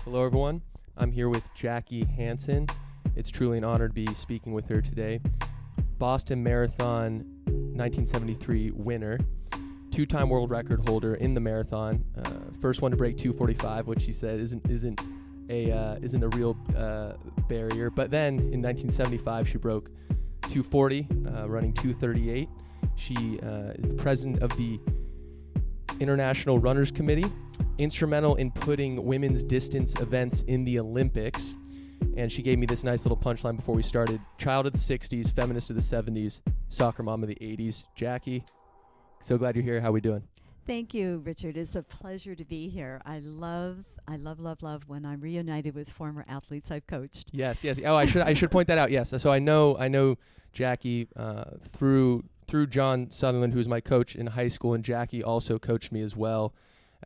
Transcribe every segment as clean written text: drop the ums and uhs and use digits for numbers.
Hello, everyone. I'm here with Jaqi Hansen. It's truly an honor to be speaking with her today. Boston Marathon 1973 winner, two-time world record holder in the marathon. First one to break 2:45, which she said isn't a real barrier. But then in 1975, she broke 2:40, running 2:38. She is the president of the International Runners Committee, instrumental in putting women's distance events in the Olympics. And she gave me this nice little punchline before we started. Child of the 60s, feminist of the 70s, soccer mom of the 80s. Jaqi, so glad you're here. How we doing? Thank you, Richard. It's a pleasure to be here. I love when I'm reunited with former athletes I've coached. Yes. Oh, I should point that out. Yes. So I know Jaqi through John Sutherland, who's my coach in high school, and Jaqi also coached me as well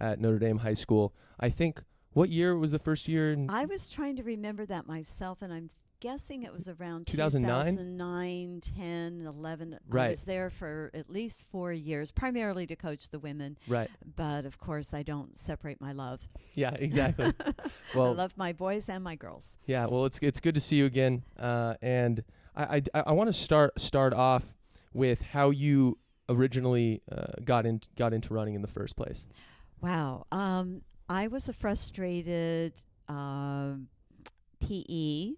at Notre Dame High School. I think, what year was the first year? I was trying to remember that myself, and I'm guessing it was around 2009, 10, 11. Right. I was there for at least 4 years, primarily to coach the women. Right. But, of course, I don't separate my love. Yeah, exactly. Well, I love my boys and my girls. Yeah, well, it's good to see you again. And I want to start off with how you originally got into running in the first place. Wow. I was a frustrated PE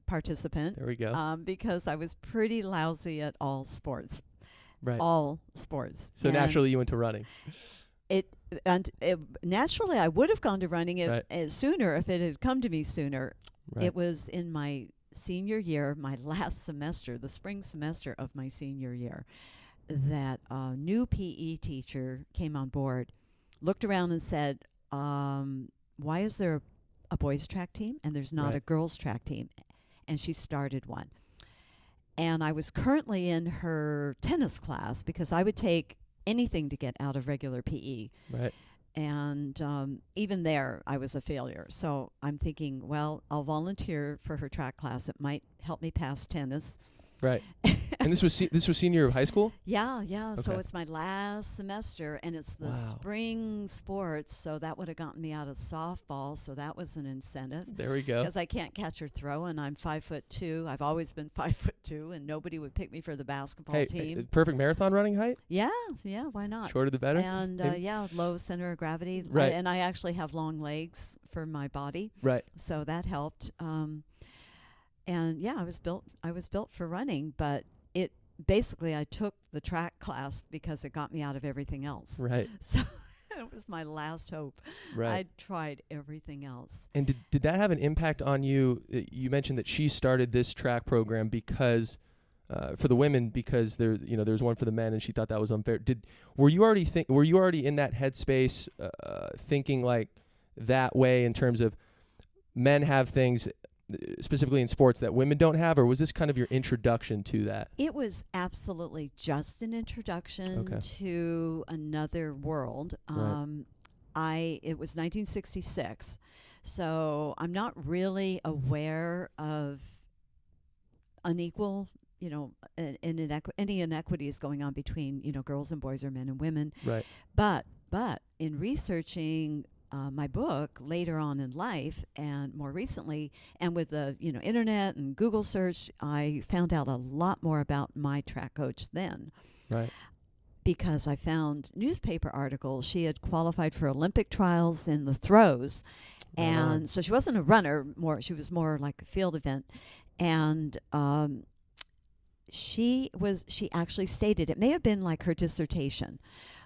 participant. There we go. Because I was pretty lousy at all sports. Right. All sports. So naturally you went to running. Naturally I would have gone to running Right. sooner if it had come to me sooner. Right. It was in my senior year, my last semester, the spring semester of my senior year, that a new PE teacher came on board, looked around and said, why is there a boys track team and there's not Right. a girls track team? And she started one. And I was currently in her tennis class because I would take anything to get out of regular PE. Right. And even there, I was a failure. So I'm thinking, well, I'll volunteer for her track class. It might help me pass tennis. Right. And this was senior year of high school? Yeah. Okay. So it's my last semester, and it's the Wow. spring sports. So that would have gotten me out of softball. So that was an incentive. There we go. Because I can't catch or throw, and I'm 5'2". I've always been 5'2", and nobody would pick me for the basketball team. Perfect marathon running height? Yeah, why not? Shorter the better? And low center of gravity. Right. And I actually have long legs for my body. Right. So that helped. And yeah, I was built for running, but basically I took the track class because it got me out of everything else. Right. So it was my last hope. Right. I tried everything else. And did that have an impact on you? You mentioned that she started this track program because for the women, because there's one for the men, and she thought that was unfair. Were you already in that headspace, thinking like that way in terms of men have things specifically in sports that women don't have, or was this kind of your introduction to that? It was absolutely just an introduction to another world. Right. It was 1966, so I'm not really aware of unequal, any inequities going on between, girls and boys or men and women. Right. But in researching my book later on in life, and more recently, and with the internet and Google search, I found out a lot more about my track coach then. Right. Because I found newspaper articles. She had qualified for Olympic trials in the throws, and so she wasn't a runner. She was more like a field event, and she actually stated, it may have been like her dissertation.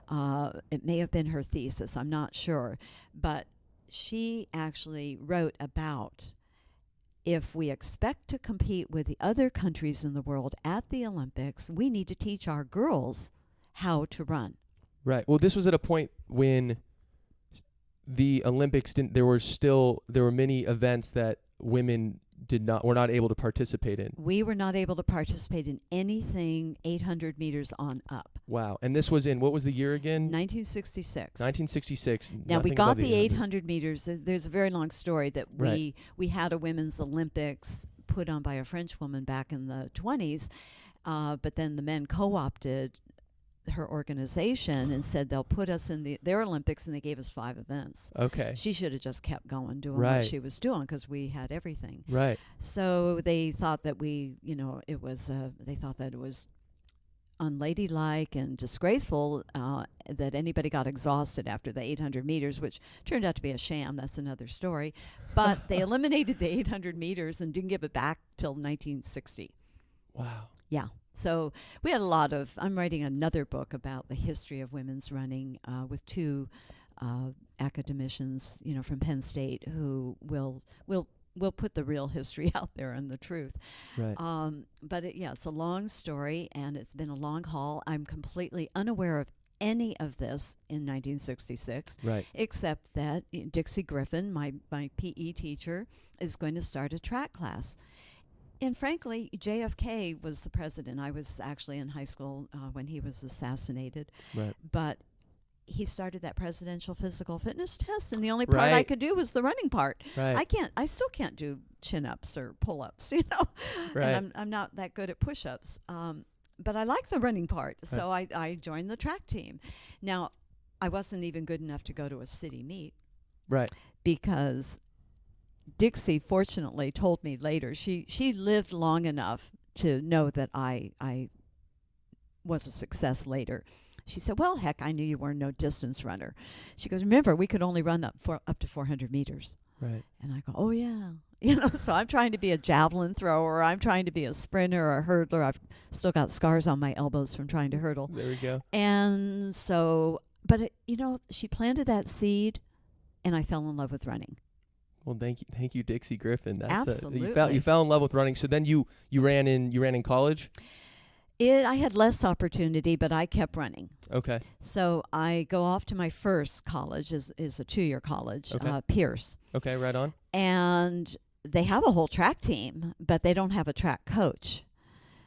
It may have been her thesis, I'm not sure. But she actually wrote about, if we expect to compete with the other countries in the world at the Olympics, we need to teach our girls how to run. Right. Well, this was at a point when the Olympics there were many events that women were not able to participate in. We were not able to participate in anything 800 meters on up. Wow. And this was in, what was the year again? 1966. 1966. Now, we got the 800 meters. There's a very long story that Right. we had a women's Olympics put on by a French woman back in the 20s, but then the men co-opted her organization and said they'll put us in their Olympics, and they gave us 5 events. Okay. She should have just kept going doing Right. what she was doing, because we had everything. Right. So they thought that they thought that it was unladylike and disgraceful that anybody got exhausted after the 800 meters, which turned out to be a sham. That's another story. But they eliminated the 800 meters and didn't give it back till 1960. Wow. Yeah. So we had I'm writing another book about the history of women's running with 2 academicians, from Penn State, who will put the real history out there and the truth. Right. But it's a long story, and it's been a long haul. I'm completely unaware of any of this in 1966, Right. except that Dixie Griffin, my PE teacher, is going to start a track class. And frankly, JFK was the president. I was actually in high school when he was assassinated. Right. But he started that presidential physical fitness test, and the only part I could do was the running part. Right. I still can't do chin-ups or pull-ups, Right. And I'm not that good at push-ups. But I like the running part, so I joined the track team. Now, I wasn't even good enough to go to a city meet. Right. Because Dixie, fortunately, told me later, she lived long enough to know that I was a success later. She said, well, heck, I knew you were no distance runner. She goes, remember, we could only run up to 400 meters. Right. And I go, oh, yeah. So I'm trying to be a javelin thrower. I'm trying to be a sprinter or a hurdler. I've still got scars on my elbows from trying to hurdle. There we go. And so, but, she planted that seed, and I fell in love with running. Well, thank you, Dixie Griffin. That's Absolutely. You fell in love with running. So then you ran in college? I had less opportunity, but I kept running. Okay. So I go off to my first college, is a 2-year college, Okay. Pierce. Okay, right on. And they have a whole track team, but they don't have a track coach.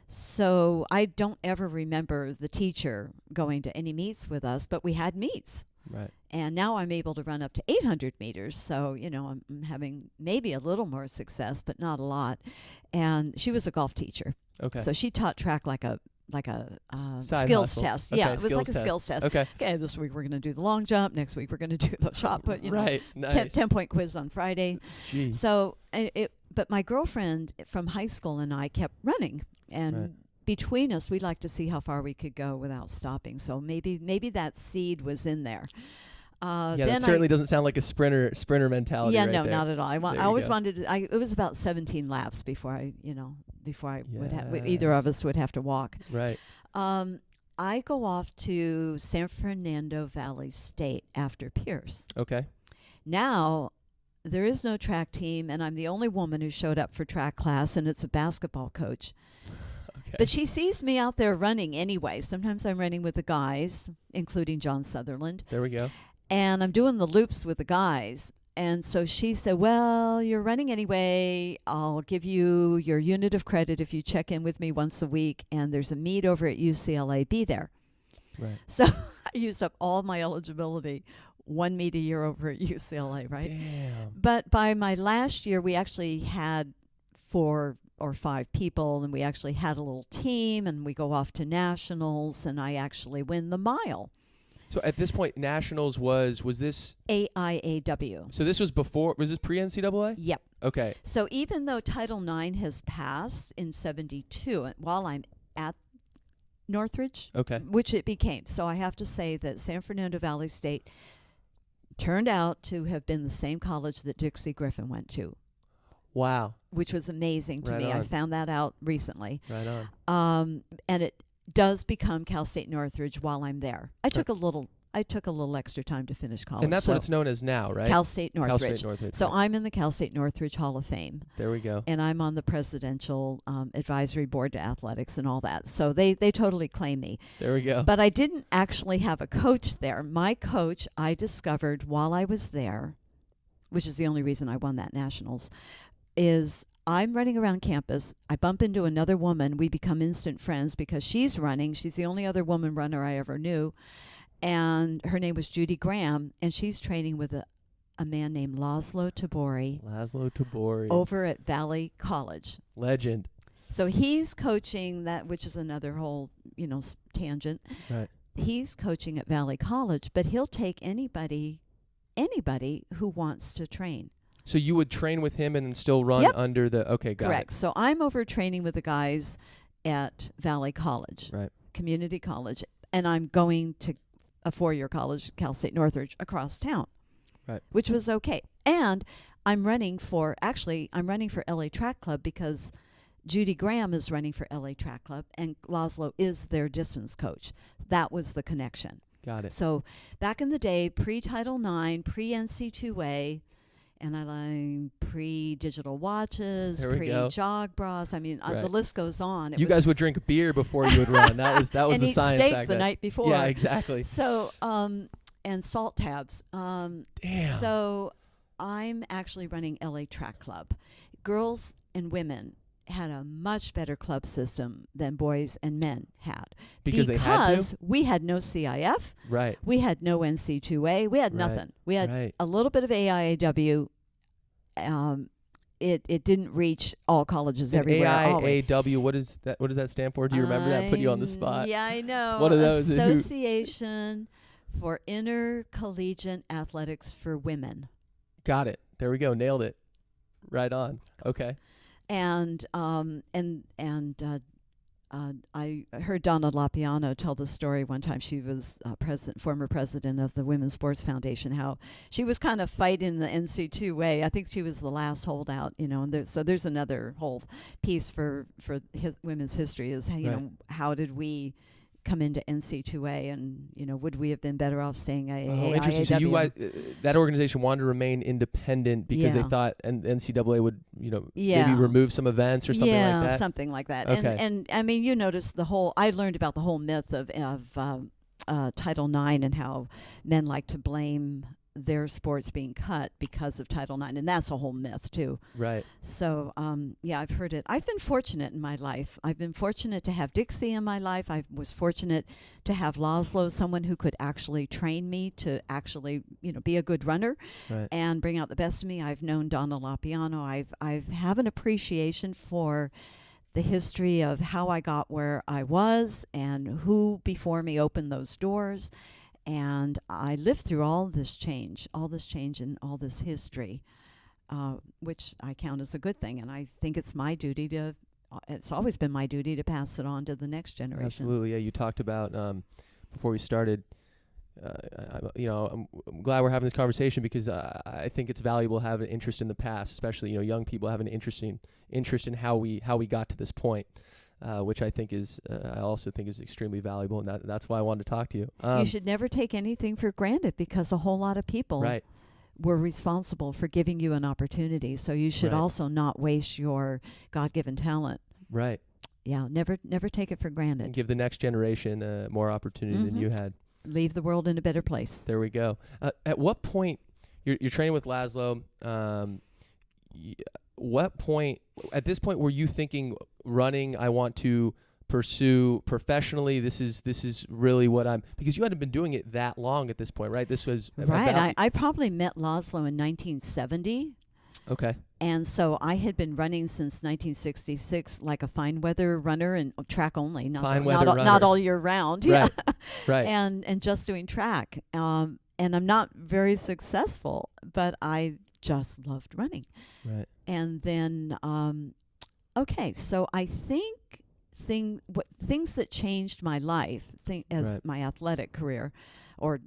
So I don't ever remember the teacher going to any meets with us, but we had meets. Right. And now I'm able to run up to 800 meters. So, I'm having maybe a little more success, but not a lot. And she was a golf teacher. Okay. So she taught track like a Side skills hustle. test. Okay, Yeah, it was like a skills skills test. Okay. Okay, this week we're going to do the long jump. Next week we're going to do the shot put. Right. Nice. 10-point quiz on Friday. Jeez. So, but my girlfriend from high school and I kept running. And Right. between us, we'd like to see how far we could go without stopping. So maybe that seed was in there. Yeah, then that certainly doesn't sound like a sprinter mentality. Yeah, right no, there. not at all. I There always you go. wanted to. It was about 17 laps before I would have. Either of us would have to walk. Right. I go off to San Fernando Valley State after Pierce. Okay. Now, there is no track team, and I'm the only woman who showed up for track class, and it's a basketball coach. Okay. But she sees me out there running anyway. Sometimes I'm running with the guys, including John Sutherland. There we go. And I'm doing the loops with the guys. And so she said, well, you're running anyway. I'll give you your unit of credit if you check in with me once a week. And there's a meet over at UCLA. Be there. Right. So I used up all my eligibility. 1 meet a year over at UCLA, right? Damn. But by my last year, we actually had 4 or 5 people. And we actually had a little team. And we go off to nationals. And I actually win the mile. So at this point, nationals was this AIAW. So this was this pre-NCAA? Yep. Okay. So even though Title IX has passed in 72, while I'm at Northridge, Okay. which it became, so I have to say that San Fernando Valley State turned out to have been the same college that Dixie Griffin went to. Wow. Which was amazing to Right me. on. I found that out recently. Right on. And it does become Cal State Northridge while I'm there. I took a little extra time to finish college. And that's what it's known as now, right? Cal State Northridge. Cal State Northridge. So right. I'm in the Cal State Northridge Hall of Fame. There we go. And I'm on the presidential advisory board to athletics and all that. So they totally claim me. There we go. But I didn't actually have a coach there. My coach, I discovered while I was there, which is the only reason I won that nationals, is I'm running around campus. I bump into another woman. We become instant friends because she's running. She's the only other woman runner I ever knew. And her name was Judy Graham, and she's training with a man named Laszlo Tabori over at Valley College. Legend. So he's coaching that, which is another whole, tangent. Right. he's coaching at Valley College, but he'll take anybody who wants to train. So you would train with him and then still run Yep. under the, okay, got Correct. it. So I'm over training with the guys at Valley College, Right. community college, and I'm going to a 4-year college, Cal State Northridge, across town, Right. which was okay. And I'm running for LA Track Club because Judy Graham is running for LA Track Club, and Laszlo is their distance coach. That was the connection. Got it. So back in the day, pre-Title IX, pre-NC2A, and I like pre-digital watches, There we go. pre-jog bras. I mean, Right. the list goes on. It You was guys would drink beer before you would run. That was and the eat science steak back the then. night before. Yeah, exactly. So, and salt tabs. Damn. So I'm actually running LA Track Club. Girls and women had a much better club system than boys and men had. Because they had to? we had no CIF. Right. We had no NC2A. We had Right. nothing. We had Right. a little bit of AIAW. It didn't reach all colleges And everywhere. always. AIAW, what does that stand for? Do you remember that? Put you on the spot. Yeah, I know. It's one of those. Association for Intercollegiate Athletics for Women. Got it. There we go. Nailed it. Right on. Okay. And I heard Donna Lapiano tell the story one time. She was former president of the Women's Sports Foundation. How she was kind of fighting the NC2A. I think she was the last holdout. And so there's another whole piece for women's history is how did we come into NC2A, and would we have been better off staying Oh, interesting. So you guys, that organization wanted to remain independent because they thought NCAA would, maybe remove some events or something like that. Yeah, something like that. Okay. And I mean, you notice I learned about the whole myth of Title IX and how men like to blame their sports being cut because of Title IX, and that's a whole myth too. Right. So I've heard it. I've been fortunate in my life. I've been fortunate to have Dixie in my life. I was fortunate to have Laszlo, someone who could actually train me to actually be a good runner and bring out the best of me. I've known Donna Lapiano. I have an appreciation for the history of how I got where I was and who before me opened those doors. And I lived through all this change and all this history, which I count as a good thing. And I think it's my duty it's always been my duty to pass it on to the next generation. Absolutely. Yeah. You talked about, before we started, I'm glad we're having this conversation because I think it's valuable to have an interest in the past, especially, young people have an interest in how we got to this point. Which I think I also think is extremely valuable, and that's why I wanted to talk to you. You should never take anything for granted because a whole lot of people were responsible for giving you an opportunity. So you should also not waste your God-given talent. Right. Yeah, never take it for granted. And give the next generation more opportunity than you had. Leave the world in a better place. There we go. At what point you're training with Laszlo? At this point were you thinking running I want to pursue professionally? This is really what because you hadn't been doing it that long at this point, right? This was right. I probably met Laszlo in 1970. Okay. And so I had been running since 1966, like a fine weather runner and track only, not all year round. Right. Yeah. Right. And just doing track. And I'm not very successful, but I just loved running. Right. And then, so I think things that changed my life as my athletic career or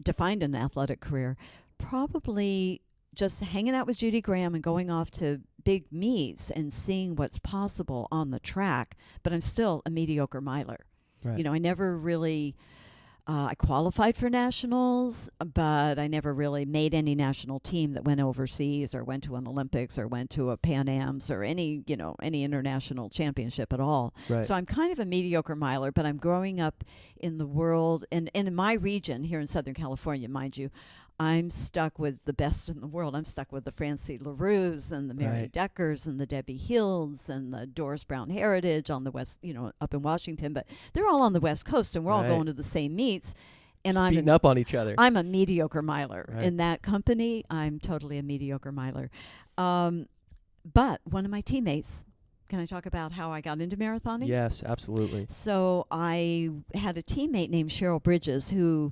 defined an athletic career, probably just hanging out with Judy Graham and going off to big meets and seeing what's possible on the track. But I'm still a mediocre miler. Right. I never really... I qualified for nationals, but I never really made any national team that went overseas or went to an Olympics or went to a Pan Am's or any international championship at all. Right. So I'm kind of a mediocre miler, but I'm growing up in the world and in my region here in Southern California, mind you. I'm stuck with the best in the world. I'm stuck with the Francie LaRue's and the Mary Deckers and the Debbie Hills and the Doris Brown Heritage on the West, up in Washington. But they're all on the West Coast, and we're all going to the same meets. And I'm beating up on each other. I'm a mediocre miler. Right. In that company, I'm totally a mediocre miler. But one of my teammates Can I talk about how I got into marathoning? Yes, absolutely. So I had a teammate named Cheryl Bridges who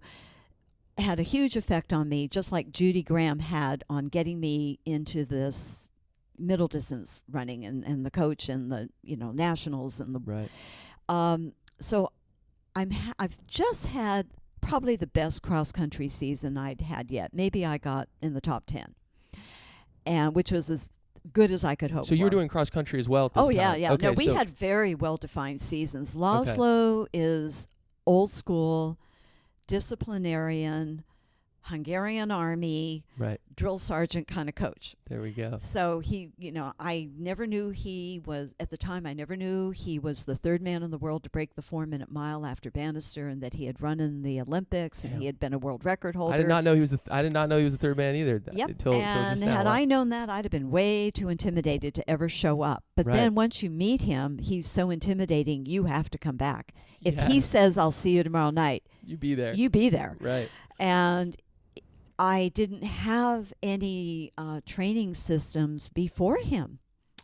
had a huge effect on me, just like Judy Graham had on getting me into this middle distance running and the coach and the nationals and the Right. So I've just had probably the best cross country season I'd had yet. Maybe I got in the top 10, and which was as good as I could hope. So you were for. doing cross country as well at this time? Yeah. Okay, No, we so had very well defined seasons. Laszlo is old school, disciplinarian, Hungarian army, right. drill sergeant kind of coach. There we go. So he, I never knew he was, at the time, I never knew he was the third man in the world to break the 4-minute mile after Bannister, and that he had run in the Olympics and he had been a world record holder. I did not know he was the third man either. Yep. Until and just now. Had I known that, I'd have been way too intimidated to ever show up. But then once you meet him, he's so intimidating, you have to come back. If he says, "I'll see you tomorrow night," you be there. You be there. Right. And I didn't have any training systems before him.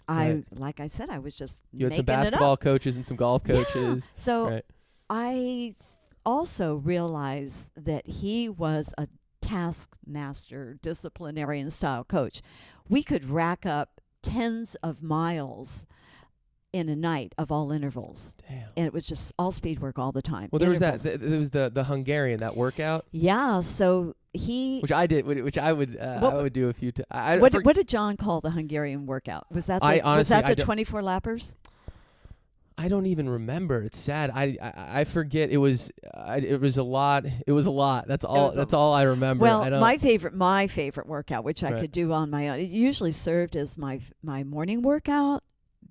Like I said, I was just you had some making basketball coaches and some golf coaches. Yeah. So I also realized that he was a taskmaster, disciplinarian style coach. We could rack up tens of miles in a night of all intervals. Damn. And it was just all speed work all the time. Well, there was that. There was the Hungarian, that workout. Yeah. So which I did, which I would do a few times. What did John call the Hungarian workout? Was that the 24 lappers? I don't even remember. It's sad. I forget. It was a lot. It was a lot. That's all. That's all I remember. Well, my favorite workout, which I could do on my own, it usually served as my morning workout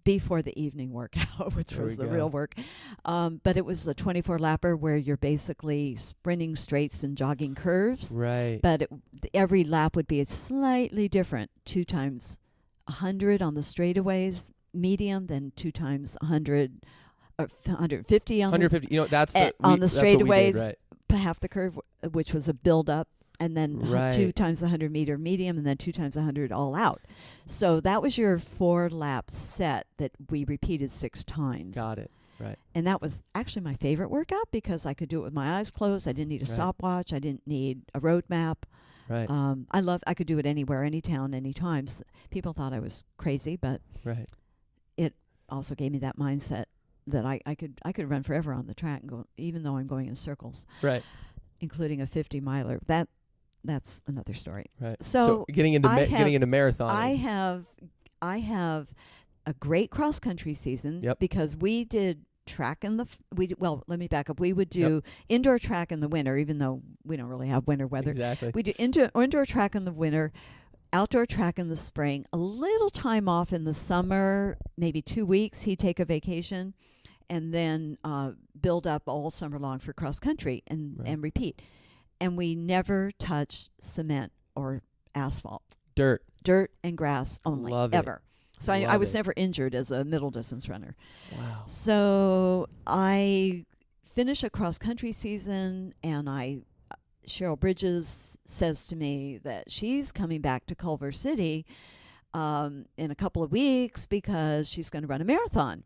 before the evening workout, which was the real work. But it was a 24-lapper where you're basically sprinting straights and jogging curves. Right. But every lap would be slightly different. 2 times 100 on the straightaways, medium, then 2 times 100 or 150 on 150. on the straightaways, right. Half the curve, which was a build-up. And then 2 times 100 meter medium, and then 2 times 100 all out. So that was your 4-lap set that we repeated 6 times. Got it. Right. And that was actually my favorite workout because I could do it with my eyes closed. I didn't need a stopwatch. I didn't need a road map. Right. I could do it anywhere, any town, any time. People thought I was crazy, but it also gave me that mindset that I could run forever on the track and go, even though I'm going in circles. Right. Including a 50-miler. That's another story. Right. So getting into marathoning. I have a great cross country season because we did track in let me back up. We would do indoor track in the winter, even though we don't really have winter weather. Exactly. We do indoor track in the winter, outdoor track in the spring, a little time off in the summer, maybe 2 weeks. He'd take a vacation, and then build up all summer long for cross country and repeat. And we never touched cement or asphalt. Dirt and grass only. Love ever. It. So I was never injured as a middle distance runner. Wow. So I finish a cross country season, and Cheryl Bridges says to me that she's coming back to Culver City in a couple of weeks because she's going to run a marathon.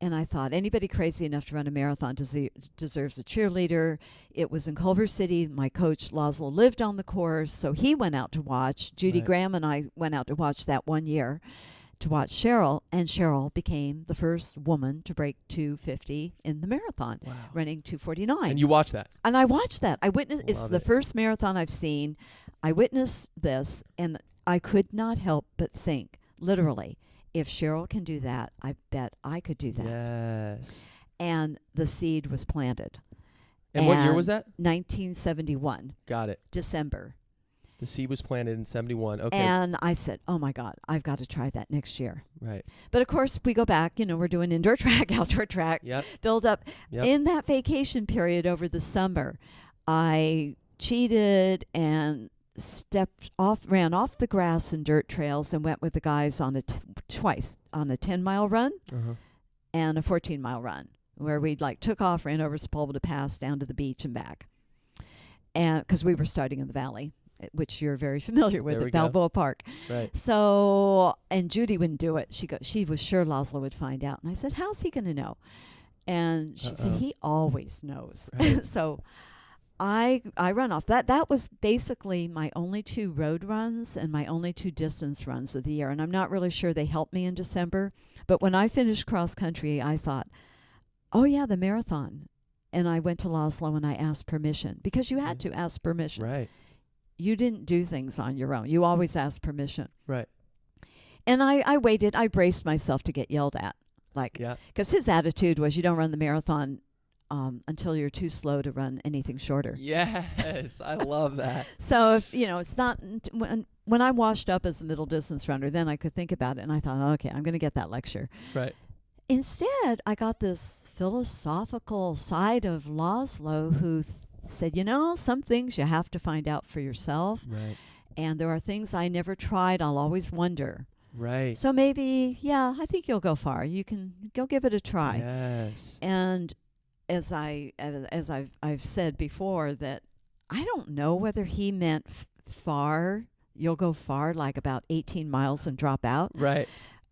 And I thought, anybody crazy enough to run a marathon deserves a cheerleader. It was in Culver City. My coach, Laszlo, lived on the course, so he went out to watch. Judy Graham and I went out to watch that one year, to watch Cheryl, and Cheryl became the first woman to break 2:50 in the marathon, running 2:49. And you watched that? And I watched that. It's the first marathon I've seen. I witnessed this, and I could not help but think, literally, if Cheryl can do that, I bet I could do that. Yes. And the seed was planted. And what year was that? 1971. Got it. December. The seed was planted in 71. Okay. And I said, oh, my God, I've got to try that next year. Right. But, of course, we go back. We're doing indoor track, outdoor track, build up. Yep. In that vacation period over the summer, I cheated and ran off the grass and dirt trails and went with the guys on twice on a 10-mile run and a 14-mile run, where we took off, ran over Sepulveda Pass down to the beach and back, and because we were starting in the valley, which you're very familiar with There we at go. Balboa Park. Right. So, and Judy wouldn't do it. She was sure Laszlo would find out. And I said, how's he going to know? And she said, he always knows. Right. So I run off. That was basically my only 2 road runs and my only 2 distance runs of the year. And I'm not really sure they helped me in December. But when I finished cross country, I thought, oh, yeah, the marathon. And I went to Laszlo and I asked permission, because you had to ask permission. Right. You didn't do things on your own. You always asked permission. Right. And I waited. I braced myself to get yelled at. Yeah. Because his attitude was, you don't run the marathon until you're too slow to run anything shorter. Yes, I love that. So if it's not when I washed up as a middle distance runner, then I could think about it, and I thought, okay, I'm going to get that lecture. Right. Instead, I got this philosophical side of Laszlo who said, some things you have to find out for yourself, Right. and there are things I never tried. I'll always wonder. Right. So maybe, I think you'll go far. You can go give it a try. Yes. And as I've said before, that I don't know whether he meant far. You'll go far, like about 18 miles and drop out. Right.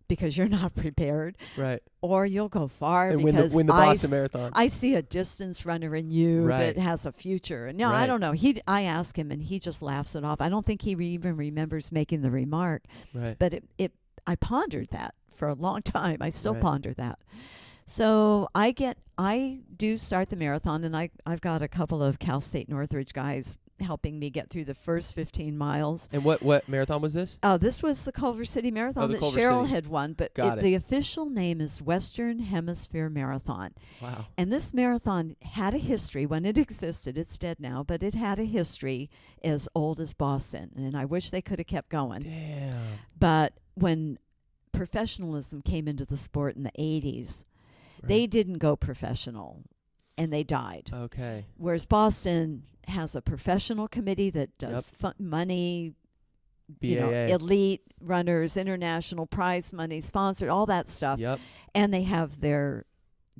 Because you're not prepared. Right. Or you'll go far And because win the Boston Marathon. I see a distance runner in you Right. that has a future. No, Right. I don't know. I ask him and he just laughs it off. I don't think he even remembers making the remark. Right. But I pondered that for a long time. I still Right. ponder that. So I do start the marathon, and I've got a couple of Cal State Northridge guys helping me get through the first 15 miles. And what marathon was this? This was the Culver City Marathon the that Culver Cheryl City. had won, but Got it. the official name is Western Hemisphere Marathon. Wow. And this marathon had a history when it existed. It's dead now, but it had a history as old as Boston, and I wish they could have kept going. Damn. But when professionalism came into the sport in the 80s, Right. they didn't go professional, and they died. Okay. Whereas Boston has a professional committee that does money, BAA. elite runners, international prize money, sponsored, all that stuff. Yep. And they have their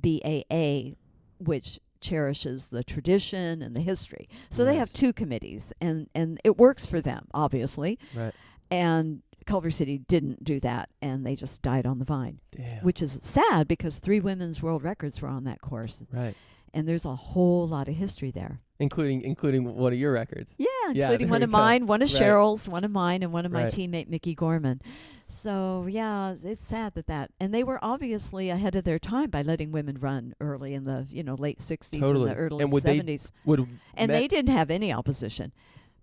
BAA, which cherishes the tradition and the history. So they have Yes. 2 committees, and it works for them, obviously. Right. And Culver City didn't do that, and they just died on the vine, Damn. which is sad because 3 women's world records were on that course. Right. And there's a whole lot of history there. Including one of your records. Yeah, Yeah, including there one we of go. mine, one of Right. Cheryl's, one of mine, and one of my Right. teammate, Mickey Gorman. So, yeah, it's sad that. And they were obviously ahead of their time by letting women run early in the, late 60s Totally. and the early And would they- 70s. Would And they didn't have any opposition.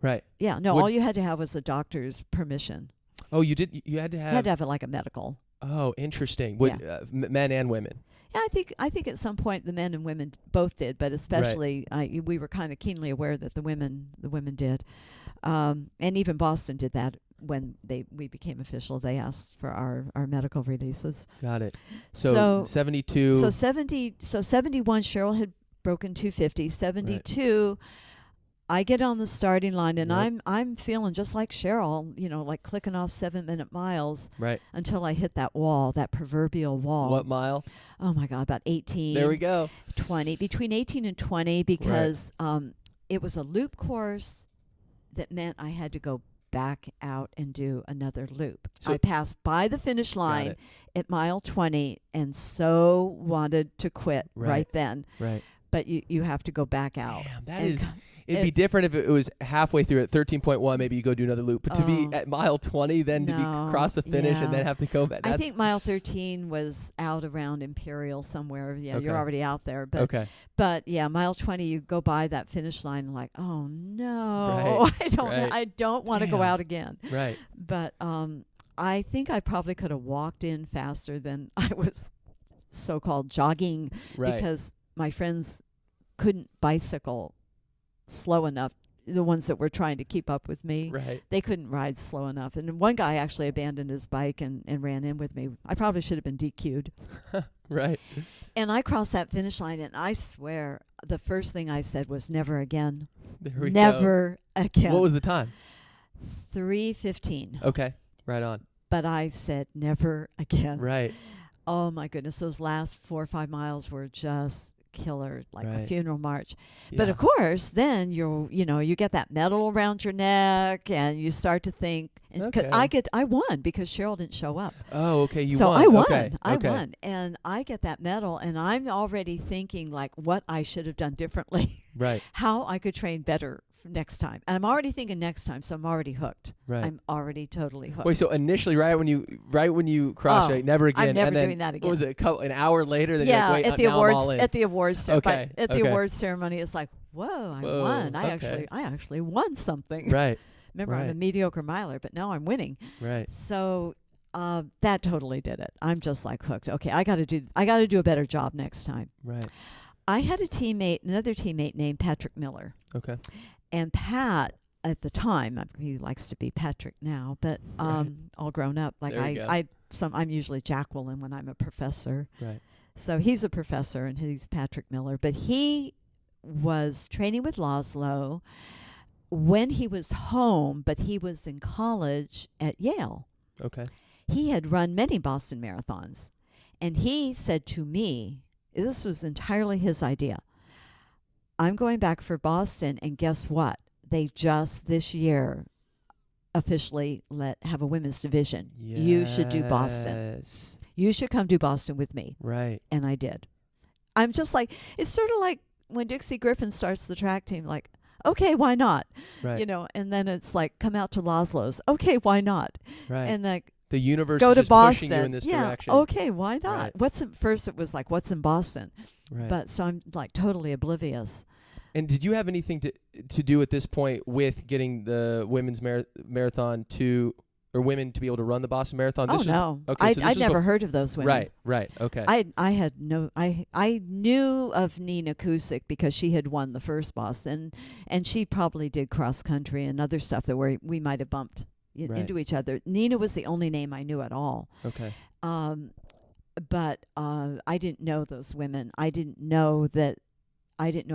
Right. Yeah, no, Would- all you had to have was a doctor's permission. Oh, you did. You had to You have. had to have it like a medical. Oh, interesting. Would men and women? Yeah, I think at some point the men and women both did, but especially we were kind of keenly aware that the women did, and even Boston did that when we became official. They asked for our medical releases. Got it. So 72. So 71. Cheryl had broken 250. 72. I get on the starting line, and Yep. I'm feeling just like Cheryl, like clicking off 7-minute miles Right. until I hit that wall, that proverbial wall. What mile? Oh my God, about 18. There we go. 20, between 18 and 20, because it was a loop course that meant I had to go back out and do another loop. So- I passed by the finish line at mile 20 and so wanted to quit right then. Right. But you have to go back out. Damn, that And is. It'd be different if it was halfway through at 13.1. Maybe you go do another loop, but to be Oh. at mile 20, then to be No, cross the finish yeah. and then have to go back. I think mile 13 was out around Imperial somewhere. Yeah, you're Okay. already out there. But Okay. But yeah, mile 20, you go by that finish line and like, oh no, Right, I don't want to go Damn. out again. Right. But I think I probably could have walked in faster than I was so-called jogging, Right. because my friends couldn't bicycle slow enough. The ones that were trying to keep up with me, Right. they couldn't ride slow enough. And one guy actually abandoned his bike and ran in with me. I probably should have been DQ'd. Right. And I crossed that finish line, and I swear the first thing I said was never again. There we go. Never again. What was the time? 3:15. Okay. Right on. But I said never again. Right. Oh my goodness, those last 4 or 5 miles were just killer, like a Right. funeral march. But Yeah. of course, then you get that medal around your neck, and you start to think. And 'cause Okay. I won because Cheryl didn't show up. Oh, okay. You So won. I won. Okay. I Okay. won, and I get that medal, and I'm already thinking like what I should have done differently, Right. how I could train better next time. And I'm already thinking next time, so I'm already hooked. Right. I'm already totally hooked. Wait. So initially, right when you cross, Oh, right, never again. I'm never and then, doing that What was again. it? An hour later, then you're Yeah, like, wait, at the now I'm awards all in. at the awards ceremony. Okay, At the okay. awards ceremony, it's like, whoa, I Whoa, won. I okay. actually won something. Right. Remember, I'm a Right. mediocre miler, but now I'm winning. Right. So that totally did it. I'm just like hooked. Okay, I got to do a better job next time. Right. I had another teammate named Patrick Miller, Okay. and Pat at the time, he likes to be Patrick now, but Right. all grown up. Like There you go. I'm usually Jacqueline when I'm a professor. Right. So he's a professor, and he's Patrick Miller. But he was training with Laszlo when he was home, but he was in college at Yale. Okay. He had run many Boston marathons, and he said to me, this was entirely his idea, I'm going back for Boston, and guess what? They just this year officially have a women's division. You should do Boston. Yes. You should come do Boston with me. Right. And I did. I'm just like, it's sort of like when Dixie Griffin starts the track team, like, okay, why not? Right. And then it's like, come out to Laszlo's. Okay, why not? Right. And like, The universe go is to just Boston. pushing you in this yeah, direction. okay, why not? Right. First it was like, what's in Boston? Right. But so I'm like totally oblivious. And did you have anything to do at this point with getting the women's marathon or women to be able to run the Boston Marathon? No. Okay, so this I'd is never heard of those women. Right. Okay. I knew of Nina Kusick because she had won the first Boston, and she probably did cross country and other stuff that we might have bumped Right. into each other. Nina was the only name I knew at all. Okay. But I didn't know those women. I didn't know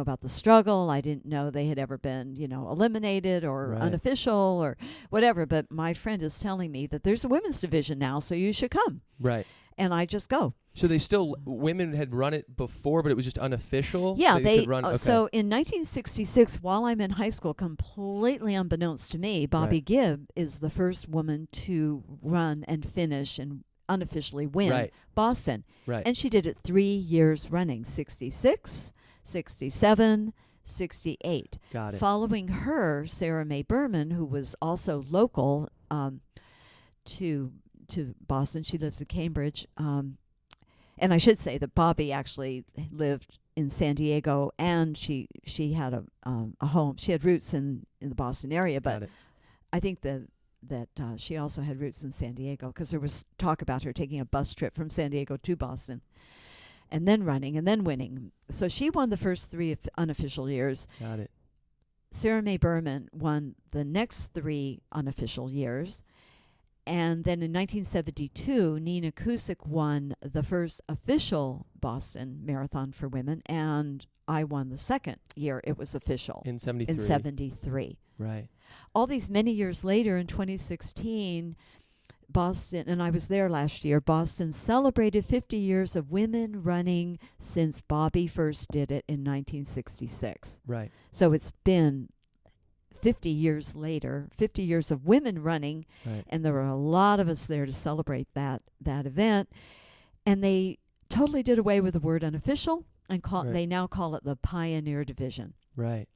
about the struggle. I didn't know they had ever been, eliminated or Right. unofficial or whatever. But my friend is telling me that there's a women's division now, so you should come. Right. And I just go. So women had run it before, but it was just unofficial? Yeah, they could run. Okay. So in 1966, while I'm in high school, completely unbeknownst to me, Bobby Right. Gibb is the first woman to run and finish and unofficially win Right. Boston. Right. And she did it 3 years running, 66, 67, 68. Got it. Following her, Sarah Mae Berman, who was also local to Boston. She lives in Cambridge. And I should say that Bobby actually lived in San Diego, and she had a home. She had roots in the Boston area, Got but it. I think that she also had roots in San Diego because there was talk about her taking a bus trip from San Diego to Boston and then running and then winning. So she won the first 3 unofficial years. Got it. Sarah Mae Berman won the next 3 unofficial years. And then in 1972, Nina Kusick won the first official Boston Marathon for women, and I won the second year it was official. In 73. In 73. Right. All these many years later, in 2016, Boston, and I was there last year, Boston celebrated 50 years of women running since Bobby first did it in 1966. Right. So it's been 50 years later, 50 years of women running, Right. and there were a lot of us there to celebrate that event. And they totally did away with the word unofficial and Right. they now call it the Pioneer Division. Right.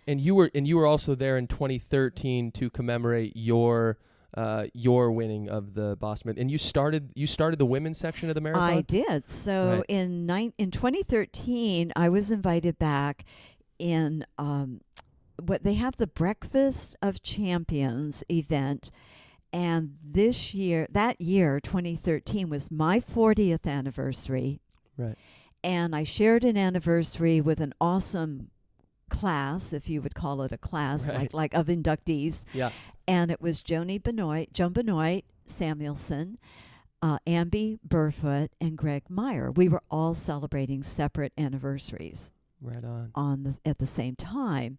And you were also there in 2013 to commemorate your winning of the Boston Marathon. And you started the women's section of the marathon? I did. So Right. in 2013, I was invited back in what they have, the Breakfast of Champions event. And that year, 2013, was my 40th anniversary. Right. And I shared an anniversary with an awesome class, if you would call it a class, Right. like of inductees. Yeah. And it was Joan Benoit Samuelson, Amby Burfoot, and Greg Meyer. We were all celebrating separate anniversaries Right on. at the same time.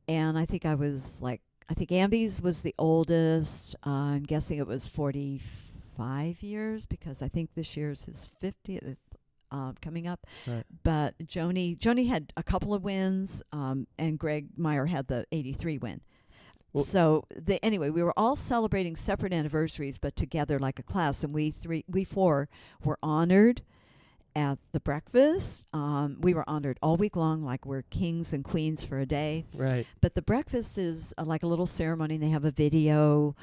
And I think Amby's was the oldest. I'm guessing it was 45 years because I think this year's his 50th. coming up. Right. But Joni had a couple of wins, and Greg Meyer had the 83 win. Well, So anyway, we were all celebrating separate anniversaries, but together like a class. And we four were honored at the breakfast. We were honored all week long, like we're kings and queens for a day. right. But the breakfast is like a little ceremony. They have a video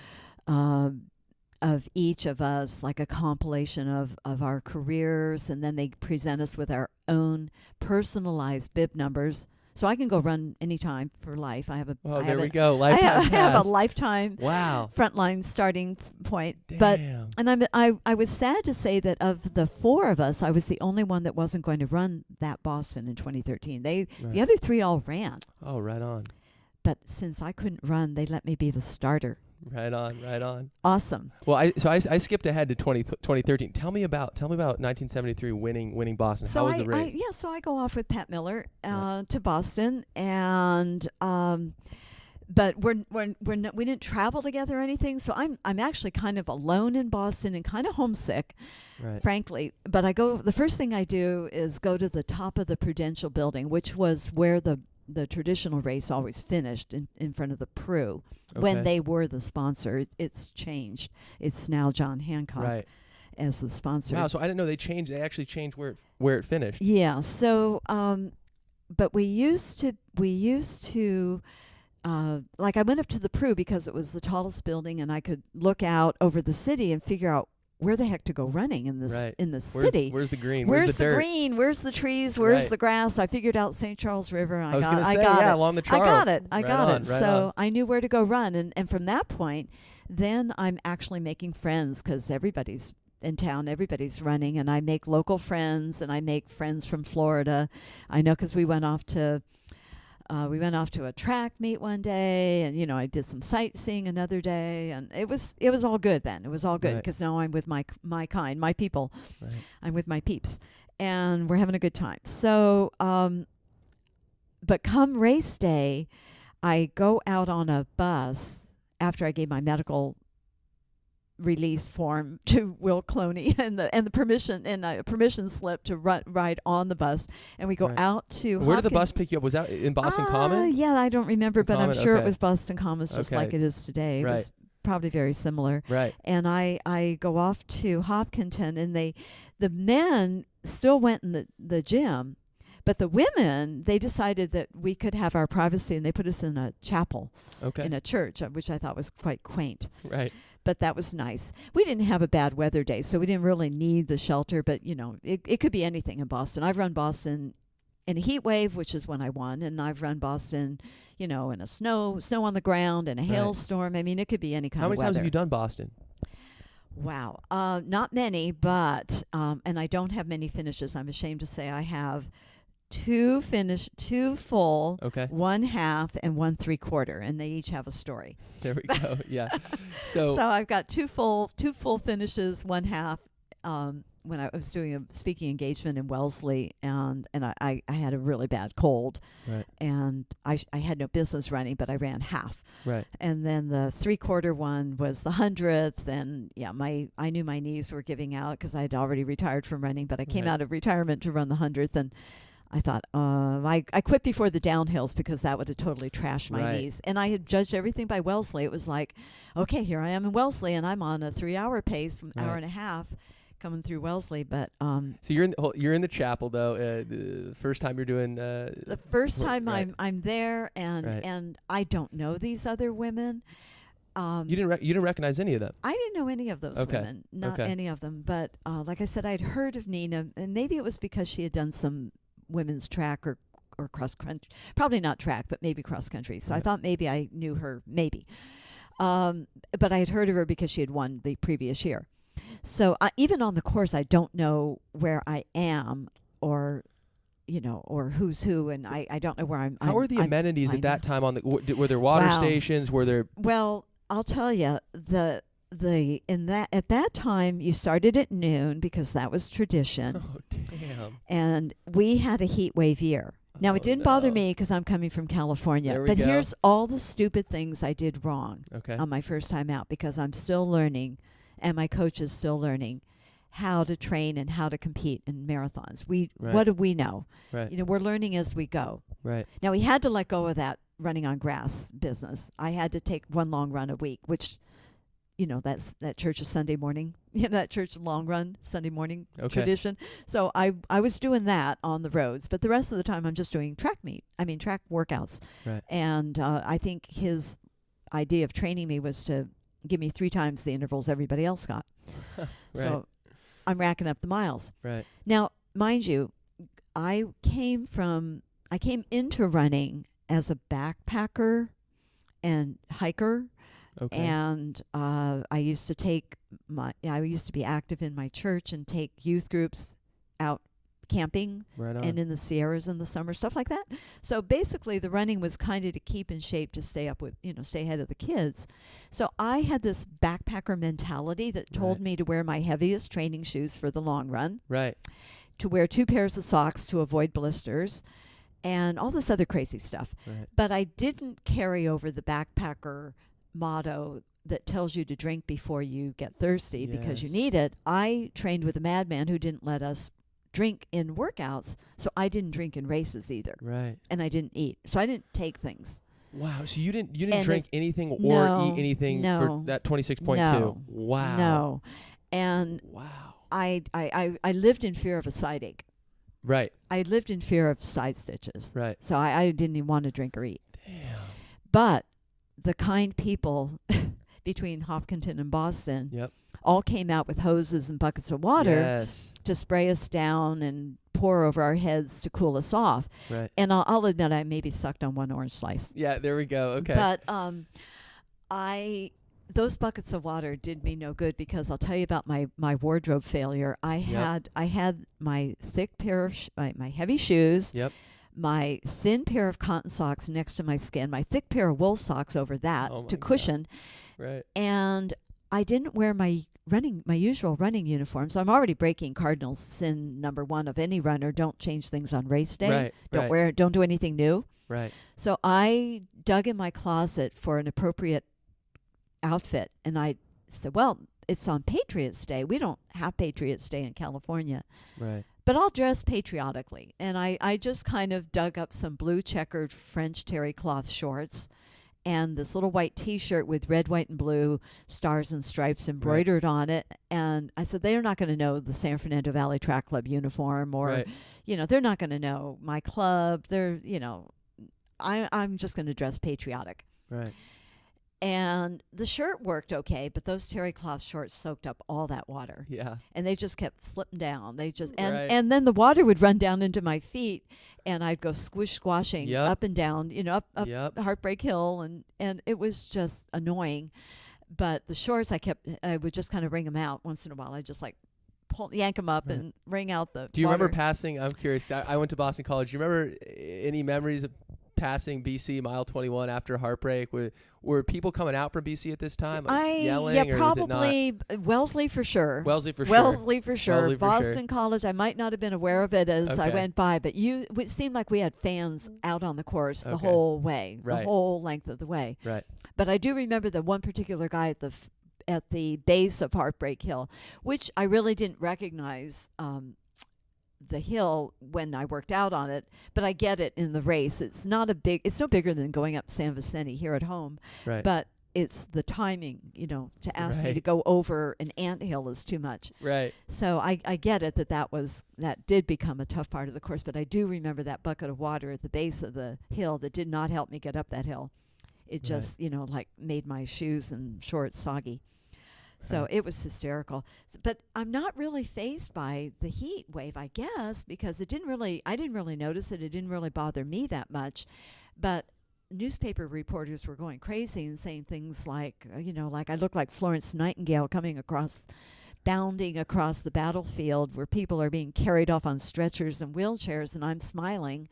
of each of us, like a compilation of our careers, and then they present us with our own personalized bib numbers. So I can go run anytime for life. I have a Oh, I there have we a- go. I Lifetime have pass. a lifetime Wow. frontline starting point. Damn. But I was sad to say that of the four of us, I was the only one that wasn't going to run that Boston in 2013. Right. The other three all ran, Oh, right on. but since I couldn't run, they let me be the starter. Right on. Right on. Awesome. Well, I skipped ahead to 2013. Tell me about 1973 winning Boston. How was the race? So I go off with Pat Miller Right. to Boston, and but we didn't travel together or anything. So I'm actually kind of alone in Boston and kind of homesick, Right. frankly. But the first thing I do is go to the top of the Prudential building, which was where the traditional race always finished in front of the Pru when Okay. they were the sponsor. It's changed. It's now John Hancock Right. as the sponsor. Wow. So I didn't know they changed. They actually changed where it finished. Yeah. So, but we used to, like I went up to the Pru because it was the tallest building, and I could look out over the city and figure out where the heck to go running in this Right. in the city. Where's the green? Where's the the dirt? green? Where's the trees? Where's Right. the grass? I figured out St. Charles River. I was got gonna say, it. yeah, along the Charles. I got it. I Right got on, it. right So on. I knew where to go run, and from that point, then I'm actually making friends because everybody's in town, everybody's running, and I make local friends, and I make friends from Florida. I know because we went off to a track meet one day, and I did some sightseeing another day, and it was all good then. It was all good Right. because now I'm with my kind, my people. Right. I'm with my peeps, and we're having a good time. So, but come race day, I go out on a bus after I gave my medical release form to Will Cloney and the permission and a permission slip to ride on the bus, and we go Right. out to Where did the Hopkins- bus pick you up? Was that in Boston Common? Yeah, I don't remember, but Common? I'm sure Okay. it was Boston Commons, just Okay. like it is today. It Right. was probably very similar. Right. And I go off to Hopkinton, and the men still went in the gym, but the women, they decided that we could have our privacy, and they put us in a chapel Okay. in a church, which I thought was quite quaint. Right. But that was nice. We didn't have a bad weather day, so we didn't really need the shelter. But, it could be anything in Boston. I've run Boston in a heat wave, which is when I won, and I've run Boston, in a snow on the ground and a Right. hailstorm. I mean, it could be any kind How of many weather. times have you done Boston? Wow. Not many, but, and I don't have many finishes. I'm ashamed to say I have two full, Okay. 1/2, and 1/3, and they each have a story. There we go. Yeah. So, So I've got two full finishes, 1/2. When I was doing a speaking engagement in Wellesley, and I had a really bad cold, right. and I had no business running, but I ran half. Right. And then the 3/4 one was the 100th, and I knew my knees were giving out because I had already retired from running, but I came Right. out of retirement to run the 100th, and I thought, I quit before the downhills because that would have totally trashed my Right. knees. And I had judged everything by Wellesley. It was like, okay, here I am in Wellesley, and I'm on a 3-hour pace, Right. hour and a half, coming through Wellesley. But So you're in the chapel though. The first time you're doing. the first time right. I'm there, and Right. and I don't know these other women. You didn't recognize any of them. I didn't know any of those Okay. women, not Okay. any of them. But like I said, I'd heard of Nina, and maybe it was because she had done some women's track or cross country. Probably not track, but maybe cross country. So I Right. thought maybe I knew her, maybe. But I had heard of her because she had won the previous year. So even on the course, I don't know where I am or who's who, and I don't know where I'm. How were the amenities at that time on the? Were there water Wow. stations? Were there? Well, I'll tell you, at that time you started at noon because that was tradition, Oh damn! and we had a heat wave year. Now, Oh, it didn't bother no. me because I'm coming from California, There we but go. here's all the stupid things I did wrong Okay. on my first time out because I'm still learning, and my coach is still learning how to train and how to compete in marathons. Right. What do we know? Right. You know, we're learning as we go. Right. Now, we had to let go of that running on grass business. I had to take one long run a week, which, you know, that's that church's Sunday morning, that church long run Sunday morning tradition. So I was doing that on the roads, but the rest of the time I'm just doing track workouts. Right. And I think his idea of training me was to give me 3 times the intervals everybody else got. Right. So I'm racking up the miles. Right. Now, mind you, I came into running as a backpacker and hiker. Okay. And I used to be active in my church and take youth groups out camping Right on. and in the Sierras in the summer, stuff like that. So basically the running was kind of to keep in shape, to stay ahead of the kids. So I had this backpacker mentality that told me to wear my heaviest training shoes for the long run. Right. To wear 2 pairs of socks to avoid blisters and all this other crazy stuff. Right. But I didn't carry over the backpacker motto that tells you to drink before you get thirsty because you need it. I trained with a madman who didn't let us drink in workouts, so I didn't drink in races either. Right. And I didn't eat. So I didn't take things. Wow. So you didn't And drink anything or no, eat anything no, for that 26.2. no, Wow. No. And Wow. I lived in fear of a side ache. Right. I lived in fear of side stitches. Right. So I didn't even want to drink or eat. Damn. But the kind people between Hopkinton and Boston Yep. all came out with hoses and buckets of water Yes. to spray us down and pour over our heads to cool us off. Right. And I'll admit I maybe sucked on one orange slice. Yeah, there we go. Okay. But those buckets of water did me no good, because I'll tell you about my wardrobe failure. I had my thick pair of my heavy shoes. Yep. My thin pair of cotton socks next to my skin, my thick pair of wool socks over that to cushion. Right. And I didn't wear my usual running uniform. So I'm already breaking cardinal sin number 1 of any runner: don't change things on race day. Right. Don't do anything new. Right. So I dug in my closet for an appropriate outfit, and I said, well, it's on Patriots Day. We don't have Patriots Day in California. Right. But I'll dress patriotically. And I just kind of dug up some blue checkered French terry cloth shorts and this little white T-shirt with red, white, and blue stars and stripes embroidered on it. And I said, they're not going to know the San Fernando Valley Track Club uniform, or, they're not going to know my club. I'm just going to dress patriotic. Right. And the shirt worked okay, but those terry cloth shorts soaked up all that water. Yeah. And they just kept slipping down. And then the water would run down into my feet, and I'd go squashing up and down, up Heartbreak Hill, and it was just annoying. But the shorts, I would just kind of wring them out once in a while. I just yank them up and wring out the. Do you water. remember passing? I'm curious. I went to Boston College. Do you remember any memories of passing BC mile 21 after heartbreak? Were people coming out from BC at this time, yelling? Yeah, or probably Wellesley for sure. Wellesley for sure. Boston College, I might not have been aware of it as I went by, but it seemed like we had fans out on the course the whole way, the whole length of the way. Right. But I do remember the one particular guy at the base of Heartbreak Hill, which I really didn't recognize the hill when I worked out on it, but I get it in the race. It's no bigger than going up San Vicente here at home. Right. But it's the timing, to ask me to go over an anthill is too much. Right. So I get it that did become a tough part of the course, but I do remember that bucket of water at the base of the hill that did not help me get up that hill. It just, made my shoes and shorts soggy. So it was hysterical. But I'm not really fazed by the heat wave, I guess, because I didn't really notice it. It didn't really bother me that much. But newspaper reporters were going crazy and saying things like, like I look like Florence Nightingale bounding across the battlefield where people are being carried off on stretchers and wheelchairs, and I'm smiling.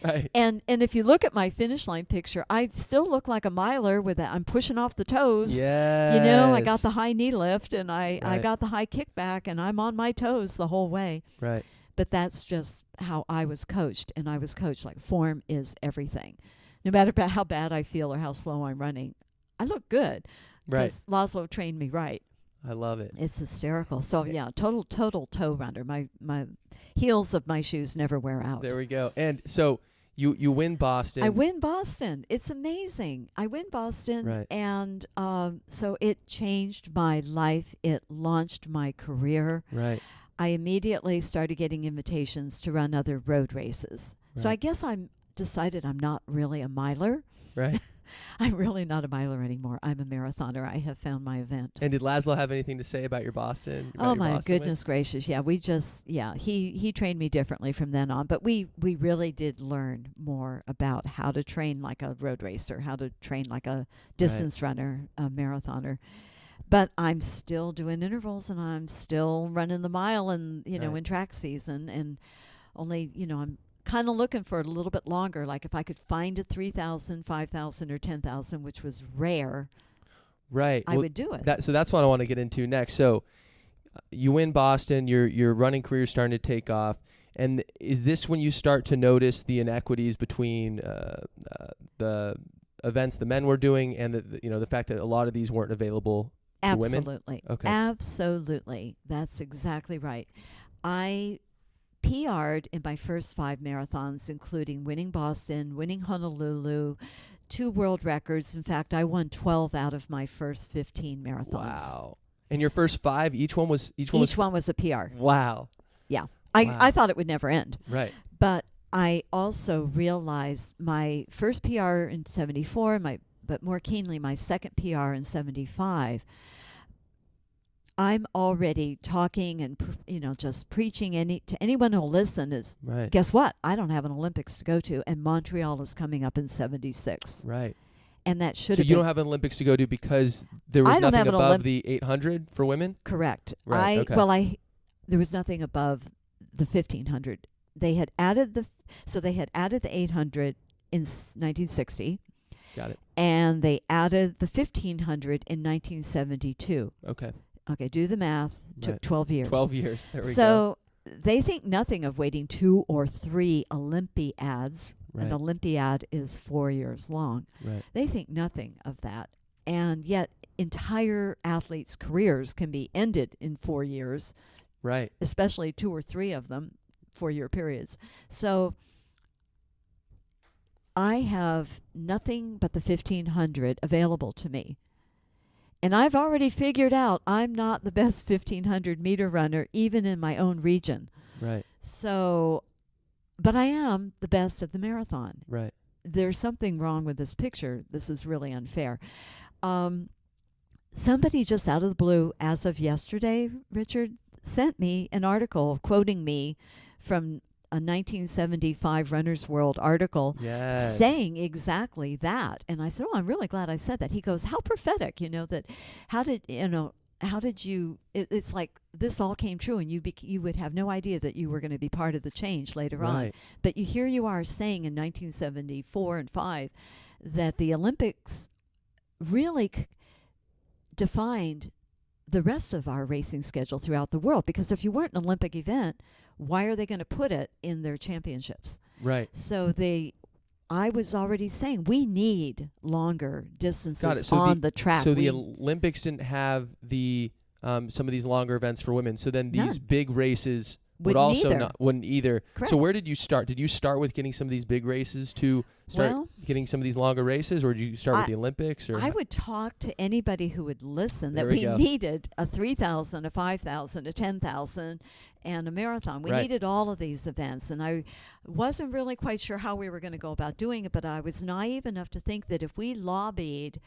Right. And if you look at my finish line picture, I still look like a miler I'm pushing off the toes. Yes. I got the high knee lift, and I got the high kickback, and I'm on my toes the whole way. Right. But that's just how I was coached, and I was coached like form is everything. No matter how bad I feel or how slow I'm running, I look good. Right. Because Laszlo trained me right. I love it. It's hysterical. So total toe runner. My heels of my shoes never wear out. There we go. And so you win Boston. I win Boston. It's amazing. I win Boston, Right. and so it changed my life. It launched my career. Right. I immediately started getting invitations to run other road races. So Right. I guess I'm decided I'm not really a miler. Right. I'm really not a miler anymore. I'm a marathoner. I have found my event. And did Laszlo have anything to say about your Boston? Oh my goodness gracious! Yeah, he trained me differently from then on. But we really did learn more about how to train like a road racer, how to train like a distance runner, a marathoner. But I'm still doing intervals, and I'm still running the mile, and in track season, and only I'm kind of looking for it a little bit longer. Like if I could find a 3,000, 5,000, or 10,000, which was rare. Right. I would do it. So that's what I want to get into next. So you win Boston, your running career is starting to take off. And is this when you start to notice the inequities between the events the men were doing and the fact that a lot of these weren't available to women? Absolutely. Okay. Absolutely. That's exactly right. I PR'd in my first 5 marathons, including winning Boston, winning Honolulu, 2 world records. In fact, I won 12 out of my first 15 marathons. Wow. And your first 5, each one was a PR. Wow. Yeah. Wow. I thought it would never end. Right. But I also realized my first PR in 74, but more keenly my second PR in 75, I'm already talking and just preaching to anyone who'll listen is, right. Guess what? I don't have an Olympics to go to, and Montreal is coming up in 76. Right. And that should So have you been, don't have an Olympics to go to because there was nothing above the 800 for women? Correct. Right. Okay. There was nothing above the 1500. They had added the 800 in 1960. Got it. And they added the 1500 in 1972. Okay, do the math. Took 12 years. 12 years. There we go. So they think nothing of waiting 2 or 3 Olympiads. Right. An Olympiad is 4 years long. Right. They think nothing of that. And yet entire athletes' careers can be ended in 4 years. Right. Especially 2 or 3 of them, 4-year periods. So I have nothing but the 1500 available to me. And I've already figured out I'm not the best 1,500 meter runner, even in my own region. Right. So, but I am the best at the marathon. Right. There's something wrong with this picture. This is really unfair. Somebody just out of the blue, as of yesterday, Richard, sent me an article quoting me from a 1975 Runner's World article saying exactly that. And I said, I'm really glad I said that. He goes, how prophetic, how did you, it's like this all came true and you would have no idea that you were going to be part of the change later on. But here you are saying in 1974 and 5 that the Olympics really defined the rest of our racing schedule throughout the world. Because if you weren't an Olympic event, why are they going to put it in their championships? Right. So I was already saying we need longer distances So on the track. So the Olympics didn't have the some of these longer events for women. So then these big races wouldn't either. Correct. So where did you start? Did you start with getting some of these big races to start getting some of these longer races, or did you start with the Olympics? Or I would talk to anybody who would listen that we needed a 3,000, a 5,000, a 10,000, and a marathon. We needed all of these events, and I wasn't really quite sure how we were going to go about doing it, but I was naive enough to think that if we lobbied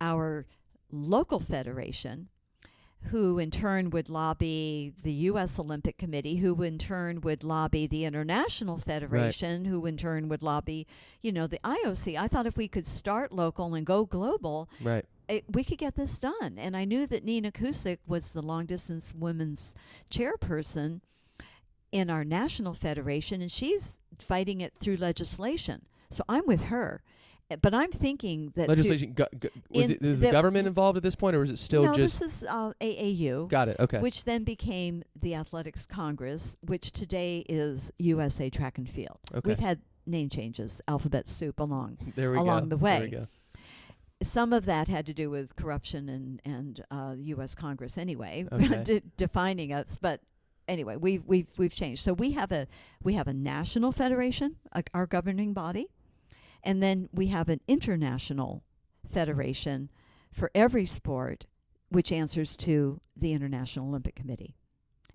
our local federation, who in turn would lobby the U.S. Olympic Committee, who in turn would lobby the International Federation, who in turn would lobby, the IOC. I thought if we could start local and go global, we could get this done. And I knew that Nina Kusick was the long-distance women's chairperson in our national federation, and she's fighting it through legislation. So I'm with her. But I'm thinking that legislation. Is the government involved at this point, or is it still just? No, this is AAU. Got it. Okay. Which then became the Athletics Congress, which today is USA Track and Field. Okay. We've had name changes, alphabet soup along the way. There we go. some of that had to do with corruption and U.S. Congress anyway, Okay. defining us. But anyway, we've changed. So we have a national federation, our governing body, and then we have an international federation for every sport, which answers to the International Olympic Committee.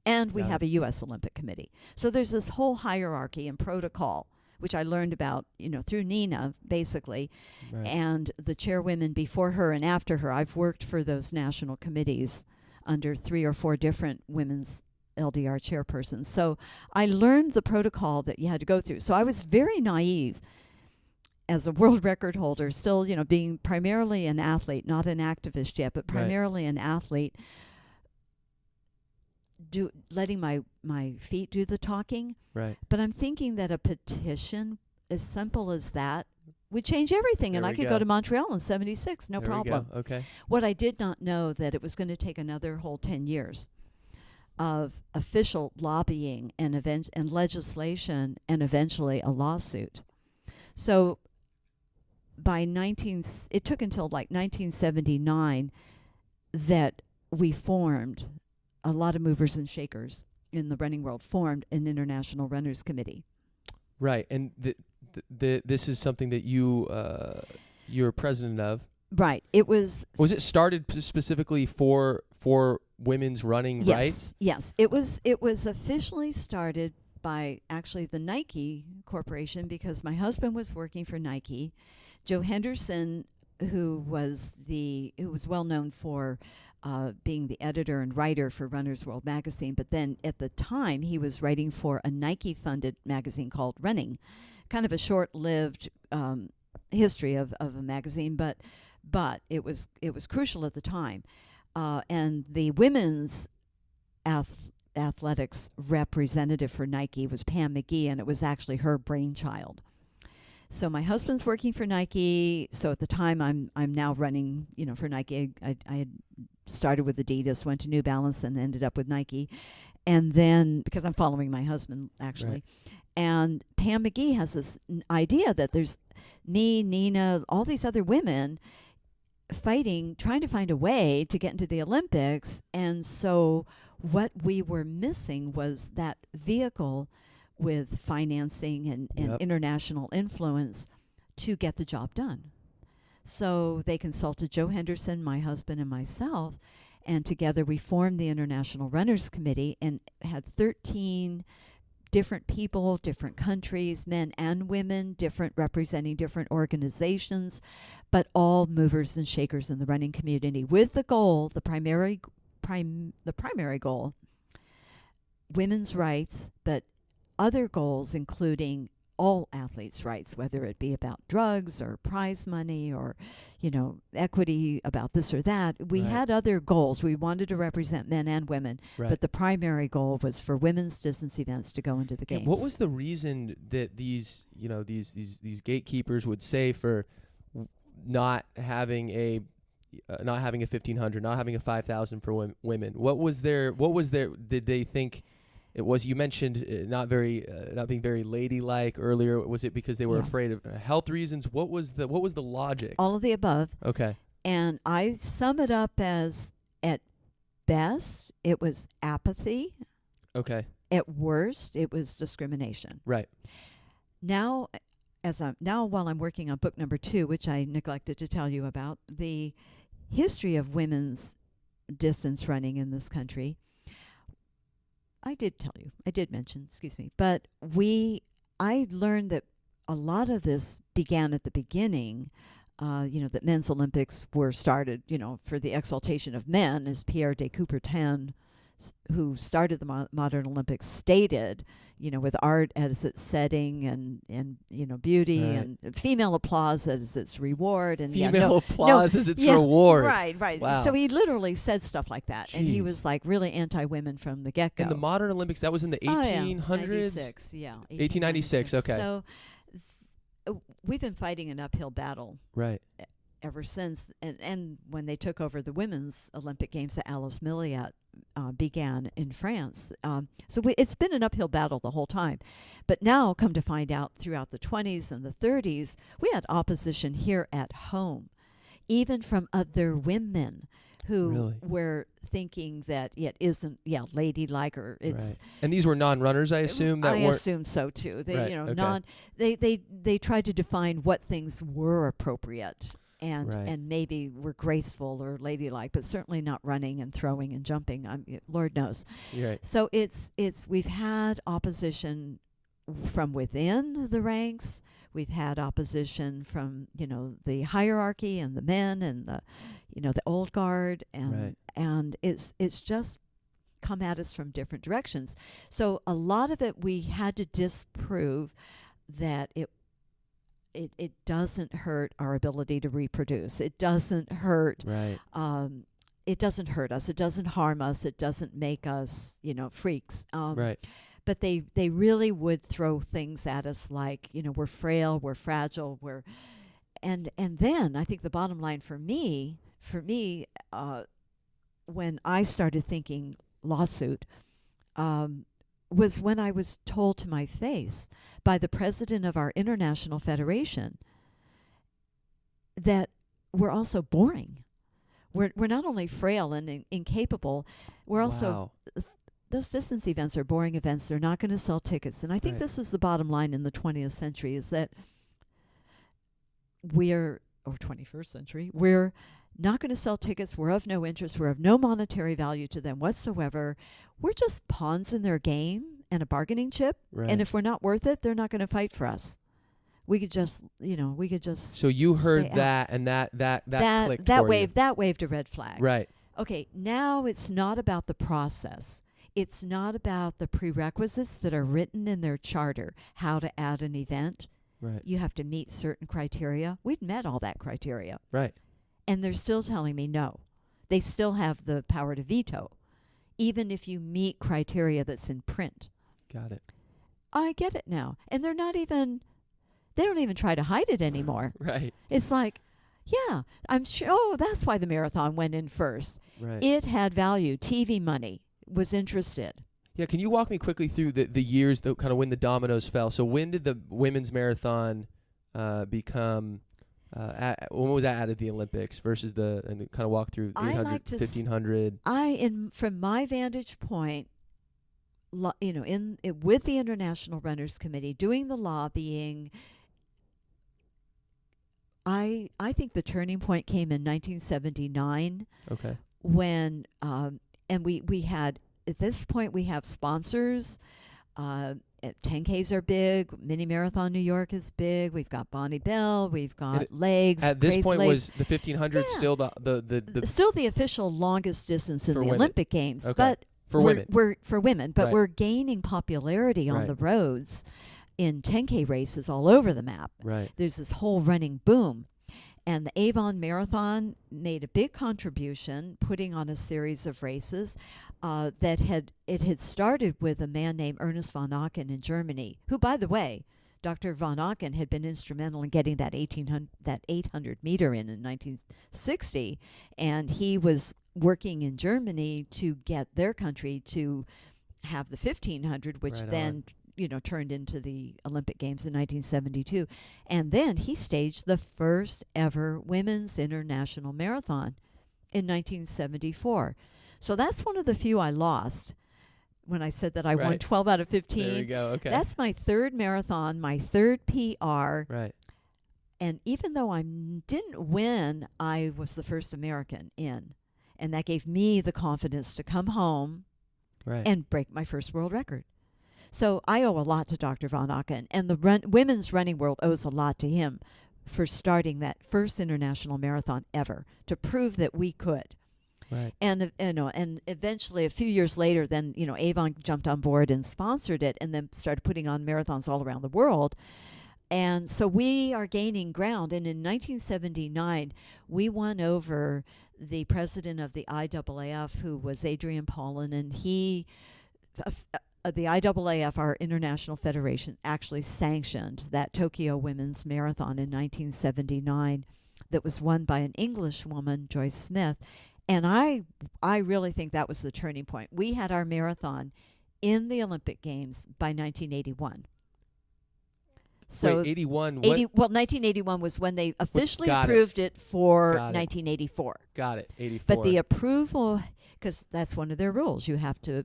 And we Got have it. a U.S. Olympic Committee. So there's this whole hierarchy and protocol, which I learned about, through Nina, basically, Right. and the chairwomen before her and after her. I've worked for those national committees under 3 or 4 different women's LDR chairpersons. So I learned the protocol that you had to go through. So I was very naive as a world record holder, still, being primarily an athlete, not an activist yet, but Right. primarily an athlete, letting my feet do the talking. Right. But I'm thinking that a petition as simple as that would change everything, and There I we could go. go to Montreal in 76, no There we problem. go. Okay. What I did not know that it was going to take another whole 10 years of official lobbying and legislation and eventually a lawsuit. So it took until like 1979 that we formed, a lot of movers and shakers in the running world formed an International Runners Committee. Right. And this is something that you're president of. Right. It was. Was it started specifically for women's running rights? Yes. It was officially started by actually the Nike Corporation, because my husband was working for Nike. Joe Henderson, who was well known for being the editor and writer for Runner's World magazine, but then at the time he was writing for a Nike-funded magazine called Running, kind of a short-lived history of a magazine, but it was crucial at the time. And the women's athletics representative for Nike was Pam McGee, and it was actually her brainchild. So my husband's working for Nike. So at the time, I'm now running, for Nike. I had started with Adidas, went to New Balance, and ended up with Nike. And then, because I'm following my husband, actually. Right. And Pam McGee has this idea that there's me, Nina, all these other women fighting, trying to find a way to get into the Olympics. And so what we were missing was that vehicle with financing and Yep. international influence to get the job done. So they consulted Joe Henderson, my husband, and myself, and together we formed the International Runners Committee and had 13 different people, different countries, men and women, representing different organizations, but all movers and shakers in the running community, with the goal, the primary goal, women's rights, but other goals including all athletes' rights, whether it be about drugs or prize money or, equity about this or that. We Right. had other goals. We wanted to represent men and women, Right. but the primary goal was for women's distance events to go into the games. What was the reason that these gatekeepers would say for not having a 1,500, not having a 5,000 for women? What was their? Did they think it was? You mentioned not being very ladylike earlier. Was it because they were Yeah. afraid of health reasons? What was the logic? All of the above. Okay. And I sum it up as, at best, it was apathy. Okay. At worst, it was discrimination. Right. Now, while I'm working on book number 2, which I neglected to tell you about, the history of women's distance running in this country, I did mention, but I learned that a lot of this began at the beginning, that men's Olympics were started, for the exaltation of men, as Pierre de Coubertin, who started the modern Olympics, stated, with art as its setting and beauty, Right. and female applause as its reward, and Female applause as its reward. Right. Wow. So he literally said stuff like that, and he Jeez. was like really anti-women from the get-go. In the modern Olympics, that was in the 1800s. 96, yeah. 1896, okay. So we've been fighting an uphill battle Right. ever since, and when they took over the women's Olympic Games that Alice Milliat began in France. So it's been an uphill battle the whole time. But now, come to find out, throughout the 20s and the 30s, we had opposition here at home. even from other women who Really? were thinking that it isn't, ladylike, or it's. Right. And these were non-runners, I assume, that I weren't. assume so too. They, Right, okay. they tried to define what things were appropriate and Right. and maybe were graceful or ladylike, but certainly not running and throwing and jumping. Lord knows. Right. So it's we've had opposition from within the ranks. We've had opposition from the hierarchy and the men and the old guard, Right. and it's just come at us from different directions. So a lot of it we had to disprove that it doesn't hurt our ability to reproduce. It doesn't hurt. Right. It doesn't hurt us. It doesn't harm us. It doesn't make us freaks. Right. But they really would throw things at us like we're frail, we're fragile, and then I think the bottom line for me, when I started thinking lawsuit, was when I was told to my face by the president of our international federation that we're also boring. We're not only frail and incapable, we're also. Wow. Those distance events are boring events. They're not going to sell tickets. And I think Right. this is the bottom line in the 20th century is that or 21st century, we're not going to sell tickets. We're of no interest. We're of no monetary value to them whatsoever. We're just pawns in their game and a bargaining chip. Right. And if we're not worth it, they're not going to fight for us. We could just. So you heard stay out. that, and that clicked that for waved that waved a red flag. you. Right. Okay, now it's not about the process. It's not about the prerequisites that are written in their charter, how to add an event. Right. You have to meet certain criteria. We'd met all that criteria. Right. And they're still telling me no. They still have the power to veto, even if you meet criteria that's in print. Got it. I get it now. And they don't even try to hide it anymore. Right. It's like, yeah, I'm sure. Oh, that's why the marathon went in first. Right. It had value. TV money was interested. Yeah, can you walk me quickly through the years, kind of when the dominoes fell? So when did the women's marathon become, when was that added to the Olympics versus and kind of walk through 800, 1500? From my vantage point, with the International Runners Committee, doing the lobbying, I think the turning point came in 1979. Okay. When and we had, at this point, we have sponsors. 10Ks are big. Mini Marathon New York is big. We've got Bonnie Bell. We've got legs. At this point, legs. was the 1500 still the still the official longest distance in the women. Olympic Games, Okay. but For women. We're for women, but Right. we're gaining popularity on Right. the roads in 10K races all over the map. Right. There's this whole running boom. And the Avon Marathon made a big contribution, putting on a series of races that had started with a man named Ernest von Achen in Germany, who, by the way, Dr. von Achen had been instrumental in getting that 800 meter in 1960, and he was working in Germany to get their country to have the 1500, which Right then turned into the Olympic Games in 1972. And then he staged the first ever women's international marathon in 1974. So that's one of the few I lost when I said that I won Right. 12 out of 15. There we go. Okay. That's my third marathon, my third PR. right. And even though I didn't win, I was the first American in. And that gave me the confidence to come home Right. and break my first world record. So I owe a lot to Dr. von Achen, and the women's running world owes a lot to him for starting that first international marathon ever to prove that we could. Right. And eventually, a few years later, then Avon jumped on board and sponsored it, and then started putting on marathons all around the world. And so we are gaining ground. And in 1979, we won over the president of the IAAF, who was Adrian Paulin, and he. The IAAF, our international federation, actually sanctioned that Tokyo Women's Marathon in 1979 that was won by an English woman, Joyce Smith. And I really think that was the turning point. We had our marathon in the Olympic Games by 1981. So Wait, 81. 1981 was when they officially got it. approved it for Got it. 1984. Got it. 84. But the approval, because that's one of their rules, you have to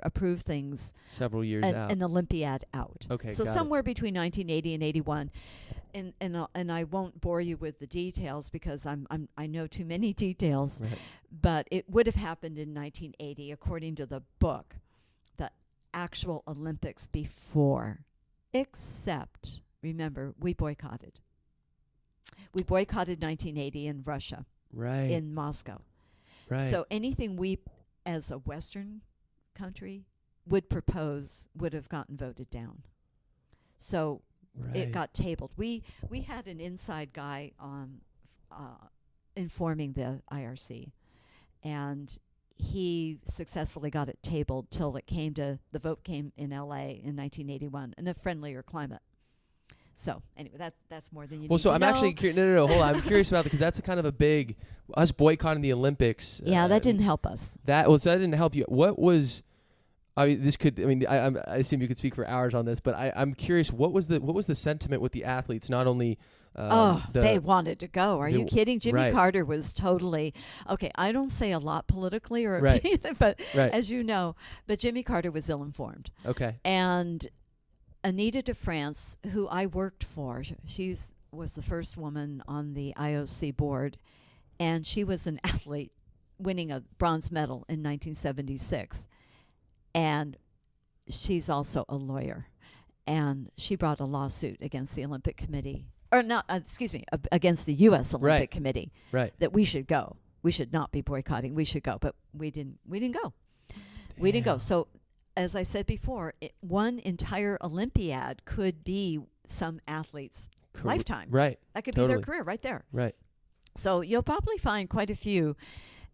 approve things several years out. an Olympiad out. Okay, so got it. somewhere between 1980 and 81, and I won't bore you with the details because I know too many details. Right. But it would have happened in 1980, according to the book, the actual Olympics before. Except, remember, we boycotted. We boycotted 1980 in Russia, Right. in Moscow. Right. So anything we, as a Western country, would propose would have gotten voted down. So right. it got tabled. We had an inside guy informing the IRC, and he successfully got it tabled till the vote came in LA in 1981 in a friendlier climate. So anyway, that's more than you need so to I'm know. actually no, hold on. I'm curious about it because that's a kind of a big us boycotting the Olympics. Yeah, that didn't help us. So that didn't help you. What was? I assume you could speak for hours on this, but I'm curious. What was the sentiment with the athletes? Not only they wanted to go. Are you kidding? Jimmy right. Carter was totally okay. I don't say a lot politically or right. but right. as you know, but Jimmy Carter was ill-informed. Okay. And Anita de France, who I worked for, she was the first woman on the IOC board, and she was an athlete winning a bronze medal in 1976. And she's also a lawyer, and she brought a lawsuit against the Olympic Committee, or not, against the U.S. Olympic right. Committee, right. that we should go. We should not be boycotting. We should go, but we didn't go. Damn. We didn't go. So, as I said before, one entire Olympiad could be some athlete's lifetime. Right. That could Totally. be their career right there. Right. So you'll probably find quite a few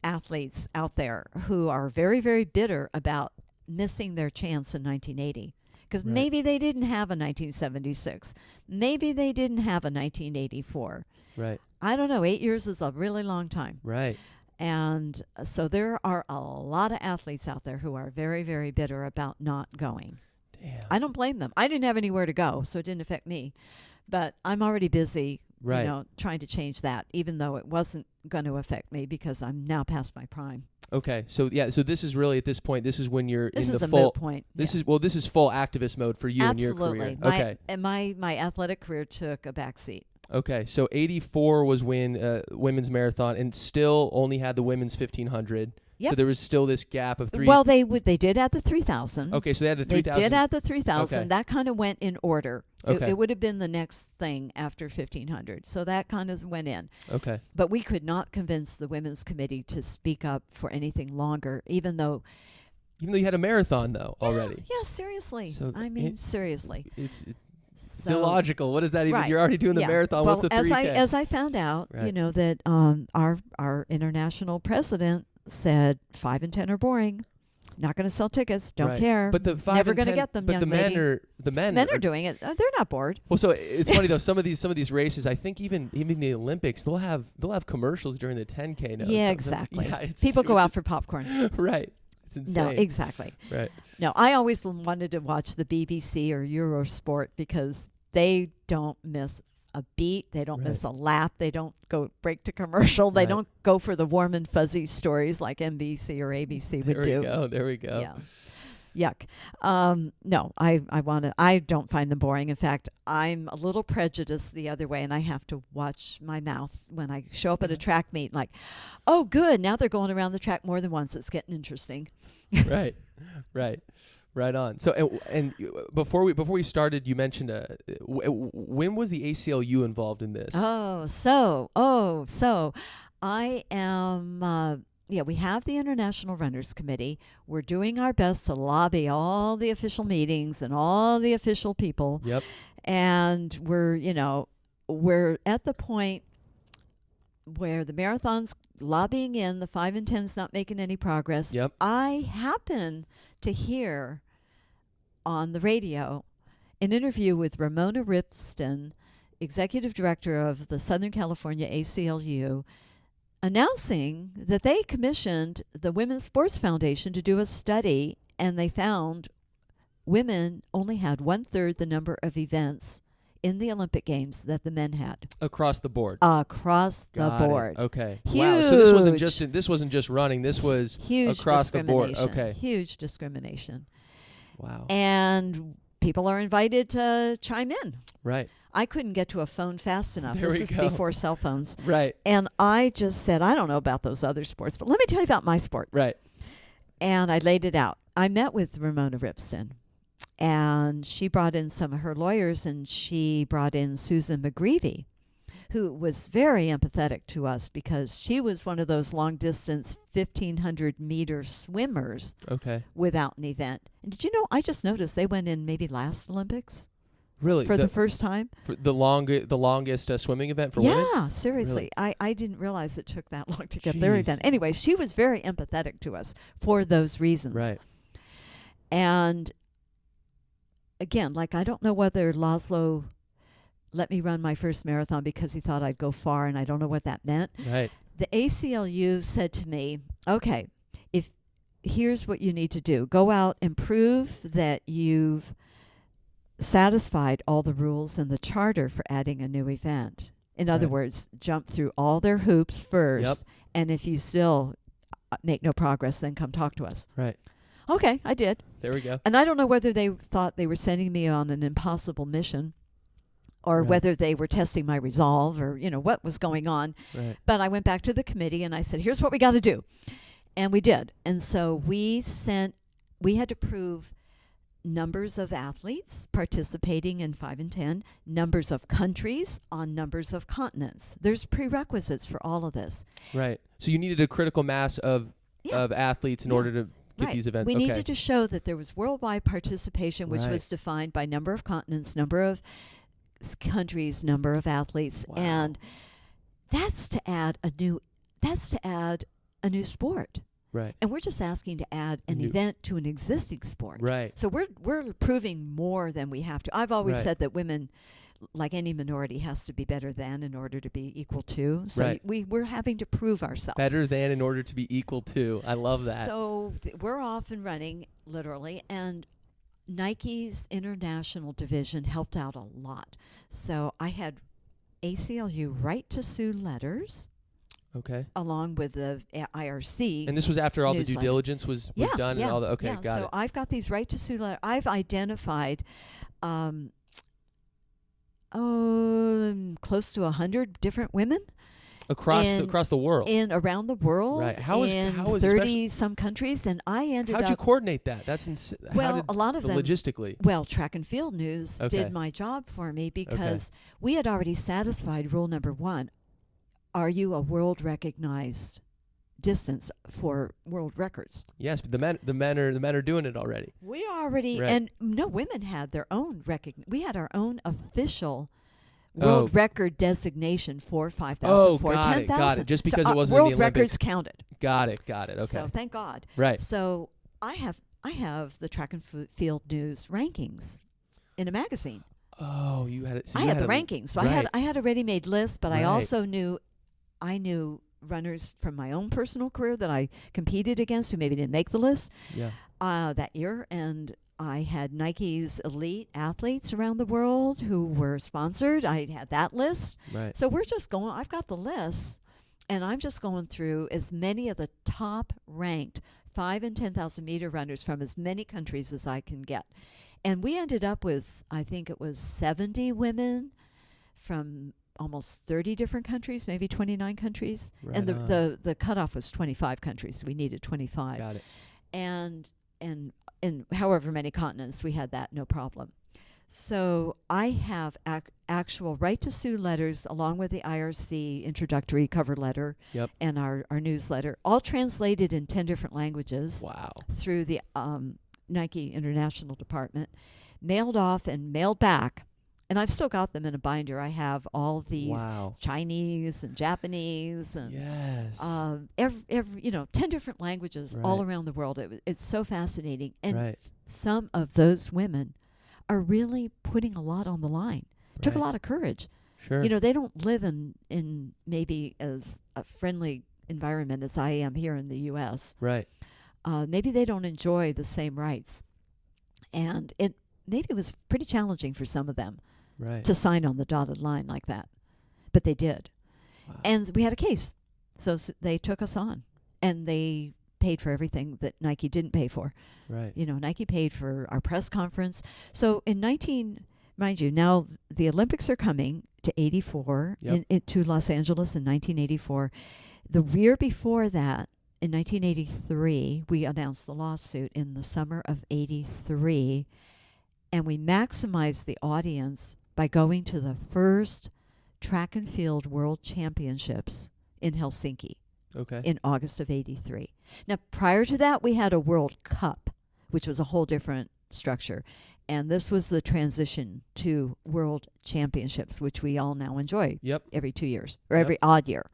athletes out there who are very, very bitter about missing their chance in 1980. Because Right. maybe they didn't have a 1976. Maybe they didn't have a 1984. Right. I don't know. 8 years is a really long time. Right. And so there are a lot of athletes out there who are very, very bitter about not going. Damn. I don't blame them. I didn't have anywhere to go, so it didn't affect me. But I'm already busy, Right. trying to change that, even though it wasn't going to affect me because I'm now past my prime. Okay. So so this is really at this point. This is when you're This in is the a full. moot point. This is full activist mode for you in your career. Absolutely. Okay. And my athletic career took a backseat. Okay. So 84 was when women's marathon, and still only had the women's 1500. Yep. So there was still this gap of 3. Well, they did add the 3,000. Okay. So they had the 3000. They did add the 3,000. Okay. That kind of went in order. Okay. It would have been the next thing after 1,500. So that kind of went in. Okay. But we could not convince the women's committee to speak up for anything longer, even though you had a marathon though already. Yeah, seriously. So seriously. It's So, illogical. What is that even? right. You're already doing the Yeah. marathon. Well, What's the as 3K? I found out, Right. that our international president said 5 and 10 are boring. Not going to sell tickets. Don't Right. care. But the 5 Never and going to 10 get them. But young the men lady. men are doing it. They're not bored. Well, so it's funny though. Some of these races, I think even the Olympics, they'll have commercials during the 10K now. Yeah, So- exactly. Yeah, People go out for popcorn. right. It's insane. No, exactly. Right. No, I always wanted to watch the BBC or Eurosport because they don't miss a beat. They don't miss a lap. They don't go break to commercial. They Right. don't go for the warm and fuzzy stories like NBC or ABC would do. There we go. Yeah. Yuck. No, I don't find them boring. In fact, I'm a little prejudiced the other way, and I have to watch my mouth when I show up at a track meet. Like, oh, good. Now they're going around the track more than once. It's getting interesting. Right. Right on. So, and before we started, you mentioned when was the ACLU involved in this? So I am. We have the International Runners Committee. We're doing our best to lobby all the official meetings and all the official people. Yep. And we're at the point where the marathon's lobbying in, the 5 and 10's not making any progress. Yep. I happen to hear on the radio an interview with Ramona Ripston, executive director of the Southern California ACLU, announcing that they commissioned the Women's Sports Foundation to do a study, and they found women only had 1/3 the number of events in the Olympic Games that the men had. Across the board. Across the Got it. board. Okay. Huge. Wow. So this wasn't just running. This was Huge across the board. discrimination. Okay. Huge discrimination. Wow. And people are invited to chime in. Right. I couldn't get to a phone fast enough. There This we is go. before cell phones. Right. And I just said, I don't know about those other sports, but let me tell you about my sport. Right. And I laid it out. I met with Ramona Ripston, and she brought in some of her lawyers, and she brought in Susan McGreevy, who was very empathetic to us because she was one of those long-distance 1,500-meter swimmers Okay. without an event. And did you know, I just noticed they went in maybe last Olympics Really? for the first time. For the longest swimming event for women? Yeah, seriously. I didn't realize it took that long to get their Jeez. event. Anyway, she was very empathetic to us for those reasons. Right. And again, like, I don't know whether Laszlo let me run my first marathon because he thought I'd go far, and I don't know what that meant. Right. The ACLU said to me, okay, here's what you need to do. Go out and prove that you've satisfied all the rules in the charter for adding a new event. In other Right. words, jump through all their hoops first, Yep. and if you still make no progress, then come talk to us. Right. Okay, I did. There we go. And I don't know whether they thought they were sending me on an impossible mission or Right. whether they were testing my resolve or, what was going on. Right. But I went back to the committee and I said, here's what we got to do. And we did. And so we had to prove numbers of athletes participating in 5 and 10, numbers of countries on numbers of continents. There's prerequisites for all of this. Right. So you needed a critical mass of athletes in Yeah. order to get Right. these events. We Okay. needed to show that there was worldwide participation, which was Right. defined by number of continents, number of countries, number of athletes, Wow. and that's to add a new sport. Right. And we're just asking to add an New- event to an existing sport. Right. So we're proving more than we have to. I've always Right. said that women, like any minority, has to be better than in order to be equal to. So Right. we're having to prove ourselves. Better than in order to be equal to. I love that. So we're off and running, literally, and Nike's international division helped out a lot. So I had ACLU right to sue letters Okay. along with the IRC. And this was after all the due newsletter. diligence was done and all the okay, yeah. got so it. I've got these right to sue letters. I've identified close to 100 different women Across the world. in around the world. Right. How is 30 some countries, and I ended How'd up. you coordinate that? That's Well, a lot of them logistically. Well, Track and Field News Okay. did my job for me because we had already satisfied rule number 1. Are you a world recognized distance for world records? Yes, but the men are doing it already. We already Right. and no, women had their own we had our own official world record designation for 5,000, for 10,000. Got it. Just because it wasn't world in the Olympics. records counted. Got it. Okay. So thank God. Right. So I have the Track and Field News rankings in a magazine. Oh, you had it. So I you had the a- rankings. So right. I had a ready-made list, but I Right. also knew runners from my own personal career that I competed against who maybe didn't make the list Yeah. that year, and I had Nike's elite athletes around the world who were sponsored. I had that list. Right. So we're just going. I've got the list, and I'm just going through as many of the top-ranked 5 and 10,000 meter runners from as many countries as I can get. And we ended up with, I think it was 70 women from almost 30 different countries, maybe 29 countries. Right and on. the cutoff was 25 countries. We needed 25. Got it. And in however many continents, we had that, no problem. So I have actual right to sue letters along with the IRC introductory cover letter Yep. and our newsletter, all translated in 10 different languages Wow. through the Nike International Department, mailed off and mailed back. And I've still got them in a binder. I have all these Wow. Chinese and Japanese and Yes. every 10 different languages all Right. around the world. It's so fascinating. And right. some of those women are really putting a lot on the line. Took a Right. lot of courage. Sure. They don't live in maybe as a friendly environment as I am here in the U.S. Right. Maybe they don't enjoy the same rights. And maybe it was pretty challenging for some of them. Right. to sign on the dotted line like that. But they did. Wow. And we had a case. So they took us on. And they paid for everything that Nike didn't pay for. Right. You know, Nike paid for our press conference. So mind you, now the Olympics are coming to 84, Yep. to Los Angeles in 1984. The year before that, in 1983, we announced the lawsuit in the summer of 83, and we maximized the audience by going to the first track and field world championships in Helsinki Okay. in August of 83. Now, prior to that, we had a World Cup, which was a whole different structure. And this was the transition to World Championships, which we all now enjoy Yep. every 2 years, or Yep. every odd year.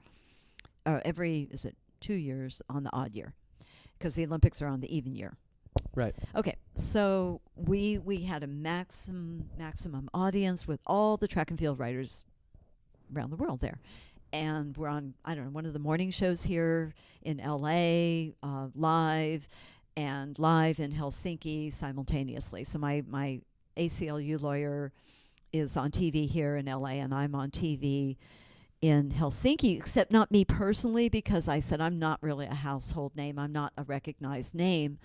Or is it 2 years on the odd year? Because the Olympics are on the even year. Right. Okay, so we had a maximum audience with all the track and field riders around the world there. And we're on, I don't know, one of the morning shows here in LA, live, and live in Helsinki simultaneously. So my ACLU lawyer is on TV here in LA, and I'm on TV in Helsinki, except not me personally, because I said I'm not really a household name. I'm not a recognized name.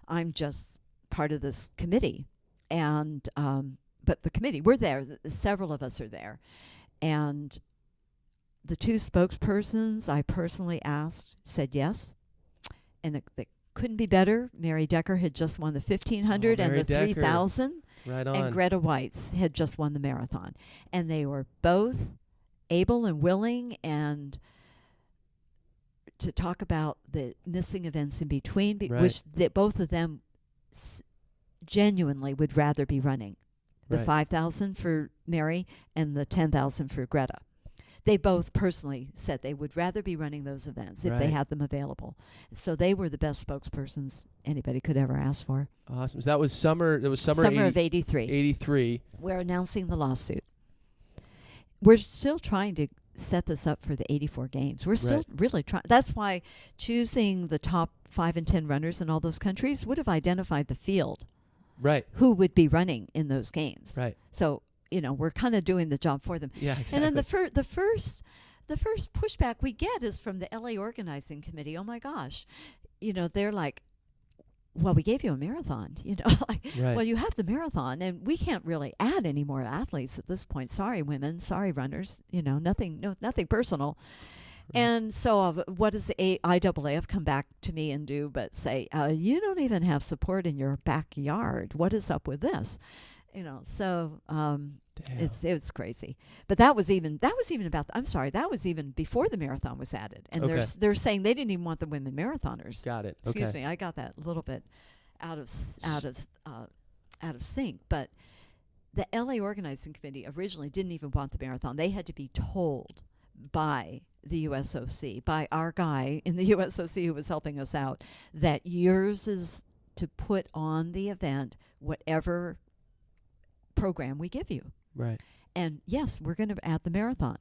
I'm just part of this committee. And but the committee, we're there. Several of us are there. And the two spokespersons I personally asked said yes. And they couldn't be better. Mary Decker had just won the 1,500 and Mary the Decker. 3,000. Right on. And Greta Weitz had just won the marathon. And they were both able and willing and to talk about the missing events in between, Right. which both of them genuinely would rather be running. The Right. 5,000 for Mary and the 10,000 for Greta. They both personally said they would rather be running those events if they Right. had them available. So they were the best spokespersons anybody could ever ask for. Awesome. So that was summer. It was summer of 83. 83. We're announcing the lawsuit. We're still trying to set this up for the 84 games. We're still Right. really trying. That's why choosing the top 5 and 10 runners in all those countries would have identified the field Right. who would be running in those games. Right. So, we're kind of doing the job for them. Yeah. Exactly. And then the first pushback we get is from the LA organizing committee. Oh my gosh. They're like, well, we gave you a marathon, like, Right. well, you have the marathon, and we can't really add any more athletes at this point. Sorry, women. Sorry, runners. Nothing personal. Right. And so what does the IAAF come back to me and do but say, you don't even have support in your backyard. What is up with this? So Damn. it's crazy. But that was even about, I'm sorry, that was even before the marathon was added. And Okay. they're saying they didn't even want the women marathoners. Got it. Excuse Okay. me, I got that a little bit out of sync. But the LA organizing committee originally didn't even want the marathon. They had to be told by the USOC, by our guy in the USOC who was helping us out, that yours is to put on the event whatever program we give you. Right. And yes, we're going to add the marathon.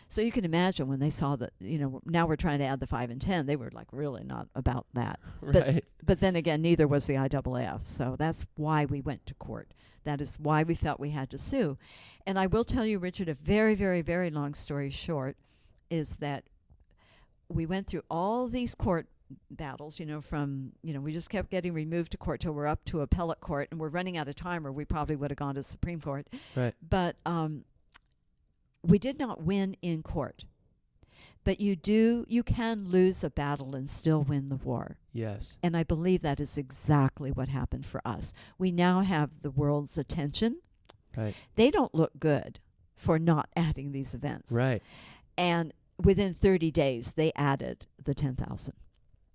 So you can imagine when they saw that, now we're trying to add the 5 and 10, they were like really not about that. Right. But then again, neither was the IAAF. So that's why we went to court. That is why we felt we had to sue. And I will tell you, Richard, a very, very, very long story short is that we went through all these court battles, we just kept getting removed to court till we're up to appellate court, and we're running out of time, or we probably would have gone to Supreme Court. Right. But we did not win in court. But you can lose a battle and still win the war. Yes. And I believe that is exactly what happened for us. We now have the world's attention. Right. They don't look good for not adding these events. Right. And within 30 days, they added the 10,000.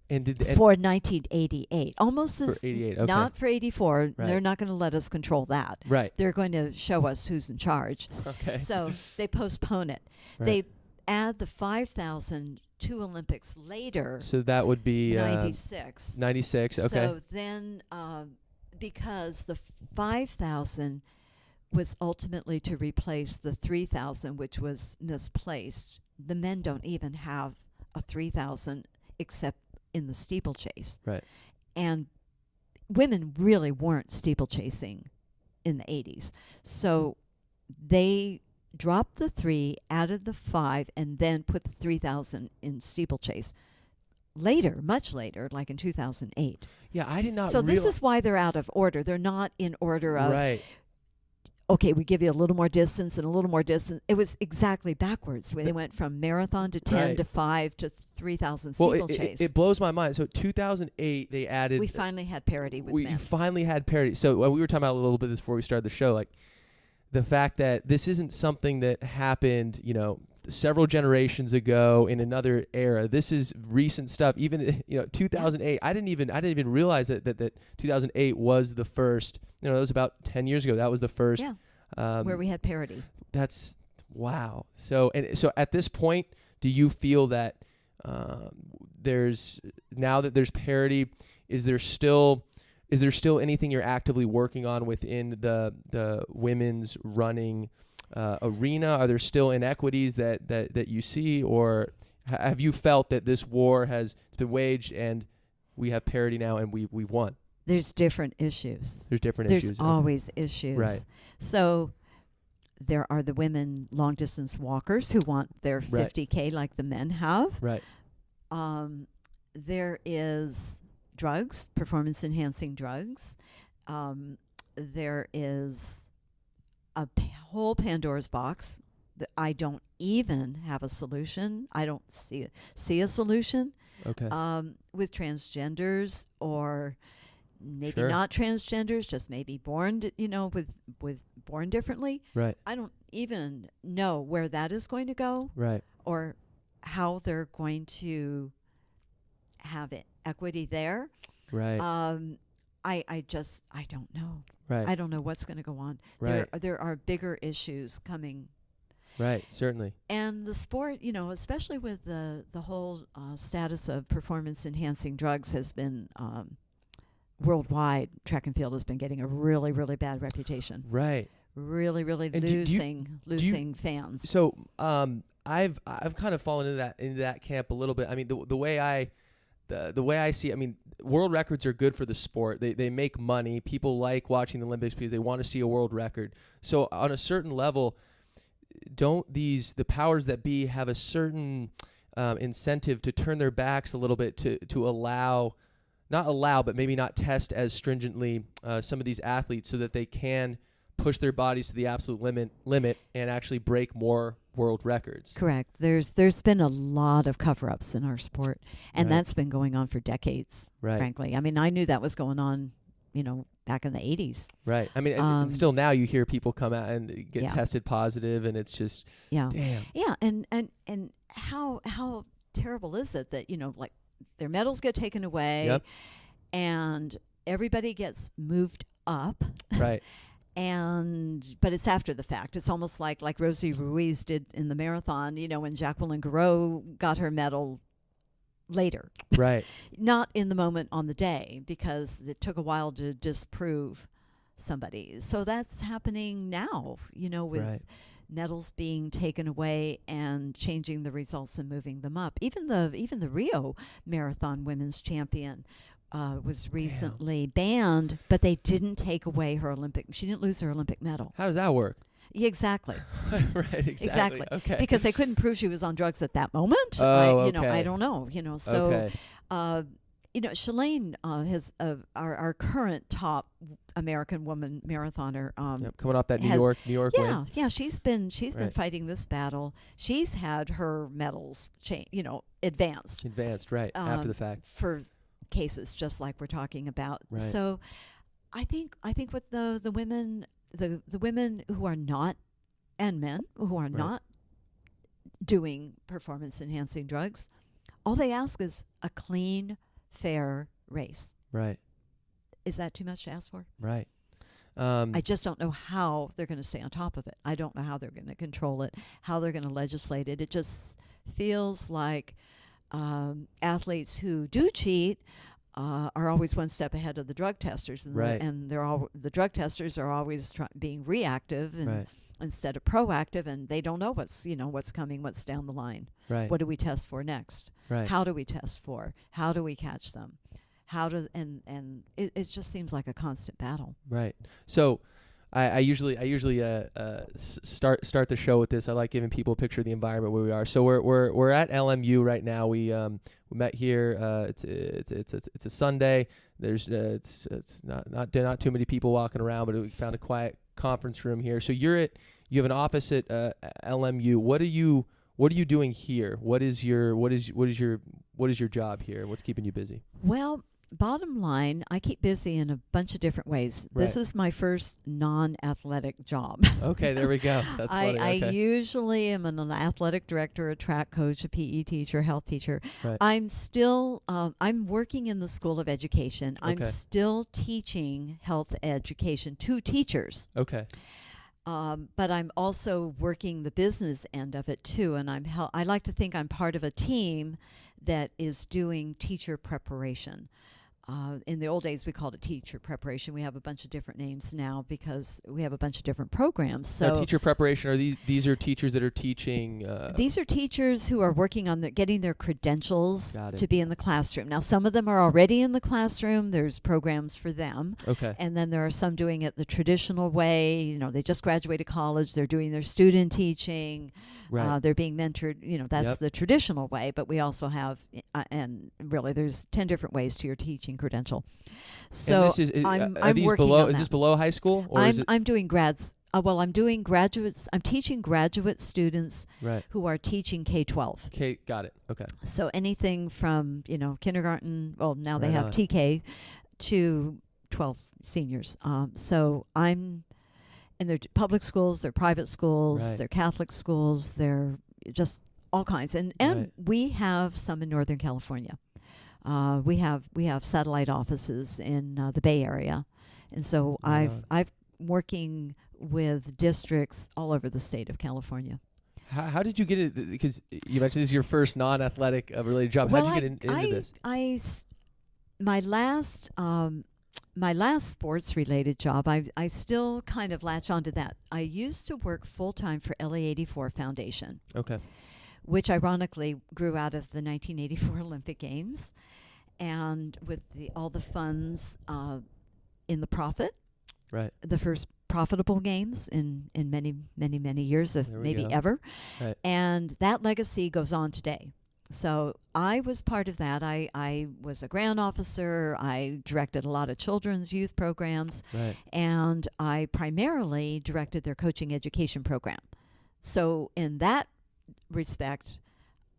And For 1988. Almost for as 88. Okay. not for 84. Right. They're not going to let us control that. Right. They're going to show us who's in charge. Okay. So they postpone it. Right. They add the 5,000 to Olympics later. So that would be 96. 96. Okay. So then, because the 5,000 was ultimately to replace the 3,000, which was misplaced. The men don't even have a 3,000 except in the steeplechase. Right. And women really weren't steeplechasing in the 80s. So they dropped the 3, added the 5, and then put the 3,000 in steeplechase. Later, much later, like in 2008. Yeah, I did not. So this is why they're out of order. They're not in order of, right. okay, we give you a little more distance and a little more distance. It was exactly backwards. They went from marathon to 10 Right. to 5 to 3,000 Well, steeplechase. it blows my mind. So 2008, they added. We finally had parity with we men. finally had parity. So we were talking about a little bit this before we started the show, like the fact that this isn't something that happened, several generations ago in another era. This is recent stuff. Even 2008. I didn't even realize that 2008 was the first. It was about 10 years ago. That was the first. Yeah. Where we had parity. That's wow. So at this point, do you feel that now that there's parity, is there still anything you're actively working on within the women's running arena? Are there still inequities that you see, or have you felt that this war it's been waged and we have parity now and we've won? There's different issues. There's always issues. Right. So there are the women long-distance walkers who want their 50K like the men have. Right. There is drugs, performance-enhancing drugs. There is a whole Pandora's box that I don't even have a solution. I don't see a solution. Okay. With transgenders or maybe Sure. not transgenders, just maybe born, with born differently. Right. I don't even know where that is going to go. Right. Or how they're going to have equity there. Right. I don't know. Right. I don't know what's going to go on. Right. There are bigger issues coming. Right. Certainly. And the sport, especially with the whole status of performance-enhancing drugs has been worldwide. Track and field has been getting a really, really bad reputation. Right. Really, really And losing fans. So I've kind of fallen into that camp a little bit. I mean, the way I see it, I mean, world records are good for the sport. They make money. People like watching the Olympics because they want to see a world record. So on a certain level, don't the powers that be have a certain incentive to turn their backs a little bit to not allow, but maybe not test as stringently some of these athletes so that they can push their bodies to the absolute limit and actually break more world records? Correct. There's been a lot of cover-ups in our sport, and Right. that's been going on for decades, Right. frankly. I mean, I knew that was going on, back in the 80s. Right. I mean, and still now you hear people come out and get Yeah. tested positive, and it's just, Yeah. damn. Yeah, and how terrible is it that, like their medals get taken away Yep. and everybody gets moved up. Right. But it's after the fact. It's almost like Rosie Ruiz did in the marathon, when Jacqueline Garreau got her medal later. Right. Not in the moment on the day, because it took a while to disprove somebody. So that's happening now, with Right. medals being taken away and changing the results and moving them up. Even the Rio Marathon women's champion was recently banned, but they didn't take away her Olympic. She didn't lose her Olympic medal. How does that work? Yeah, exactly. Right. Exactly. Okay. Because they couldn't prove she was on drugs at that moment. Oh, I okay. don't know. So, Okay. Shalane has our current top American woman marathoner. Yep. Coming off that New York win. Yeah. She's been Right. fighting this battle. She's had her medals advanced Advanced. Right. After the fact. for cases just like we're talking about. Right. So, I think with the women. The women who are not, and men who are Right. not doing performance-enhancing drugs, all they ask is a clean, fair race. Right. Is that too much to ask for? Right. I just don't know how they're going to stay on top of it. I don't know how they're going to control it, how they're going to legislate it. It just feels like athletes who do cheat are always one step ahead of the drug testers, and Right. the drug testers are always being reactive and Right. instead of proactive, and they don't know what's coming, what's down the line. Right. What do we test for next? Right. How do we test for? How do we catch them? And it just seems like a constant battle. Right. So, I usually start the show with this. I like giving people a picture of the environment where we are. So we're at LMU right now. We met here. It's a Sunday. There's it's not too many people walking around, but we found a quiet conference room here. So you have an office at LMU. What are you doing here? What is your job here? What's keeping you busy? Well, bottom line, I keep busy in a bunch of different ways. Right. This is my first non-athletic job. Okay, there we go. That's funny. I Okay. usually am an athletic director, a track coach, a PE teacher, health teacher. Right. I'm still, I'm working in the School of Education. I'm Okay. still teaching health education to teachers. Okay. But I'm also working the business end of it too, and I like to think I'm part of a team that is doing teacher preparation. In the old days, we called it teacher preparation. We have a bunch of different names now because we have a bunch of different programs. So Now, teacher preparation, are these are teachers that are teaching? these are teachers who are working on getting their credentials Got it. to be in the classroom. Now, some of them are already in the classroom. There's programs for them. Okay. And then there are some doing it the traditional way. You know, they just graduated college. They're doing their student teaching. Right. They're being mentored. You know, that's Yep. the traditional way. But we also have, and really, there's 10 different ways to your teaching credential. So and this is, I'm these working below. on Is that. this below high school, or is it I'm doing grads. I'm doing graduates. I'm teaching graduate students right? who are teaching K-12. Okay, got it. Okay. So anything from, kindergarten, well, now they Right have on. TK, to 12 seniors. So I'm in their public schools, their private schools, Right. their Catholic schools, they're just all kinds. And Right. we have some in Northern California. We have satellite offices in the Bay Area. And so Right on. I've working with districts all over the state of California. How did you get it? Because you mentioned this is your first non-athletic related job. How did you get into this? My last sports related job, I still kind of latch onto that. I used to work full time for LA84 Foundation, Okay. which ironically grew out of the 1984 Olympic Games, and with all the funds in the profit, Right. the first profitable games in many years, if There we maybe go. ever. Right. And that legacy goes on today. So I was part of that. I was a grant officer. I directed a lot of children's youth programs, Right. and I primarily directed their coaching education program. So in that respect,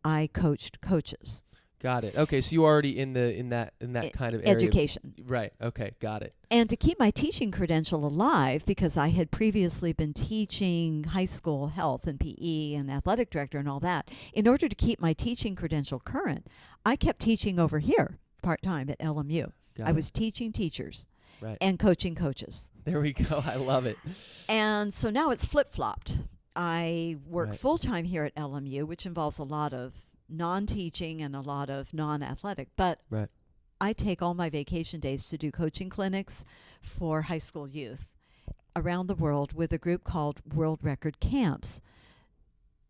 I coached coaches. Got it. Okay, so you already in that kind of area. Education. Right. Okay, got it. And to keep my teaching credential alive, because I had previously been teaching high school health and PE and athletic director and all that, in order to keep my teaching credential current, I kept teaching over here part-time at LMU. Got I it. was teaching teachers Right. and coaching coaches. There we go. I love it. And so now it's flip-flopped. I work Right. full-time here at LMU, which involves a lot of non-teaching and a lot of non-athletic. But Right. I take all my vacation days to do coaching clinics for high school youth around the world with a group called World Record Camps,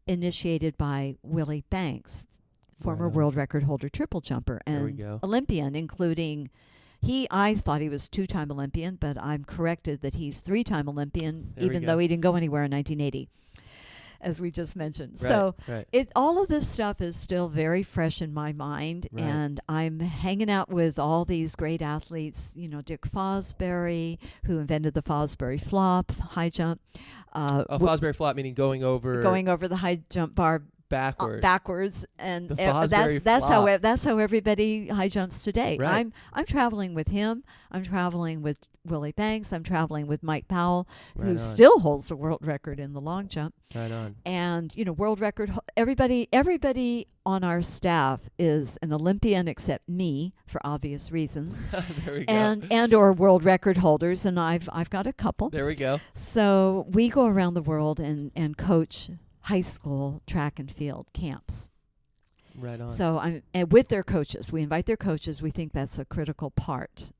initiated by Willie Banks, former Right on. world record holder triple jumper There we and go. Olympian, including I thought he was 2-time Olympian, but I'm corrected that he's 3-time Olympian, There we even go. though he didn't go anywhere in 1980, as we just mentioned. Right. So Right. all of this stuff is still very fresh in my mind, Right. and I'm hanging out with all these great athletes. Dick Fosbury, who invented the Fosbury flop, high jump. Fosbury flop meaning going over The high jump bar backwards. and The Fosbury flop. that's how everybody high jumps today. Right. I'm traveling with him. I'm traveling with Willie Banks. I'm traveling with Mike Powell, Right who on. still holds the world record in the long jump. Right on. And world record. Everybody on our staff is an Olympian except me, for obvious reasons, There we go. and or world record holders. And I've got a couple. There we go. So we go around the world and coach high school track and field camps. Right on. So and with their coaches. We invite their coaches. We think that's a critical part,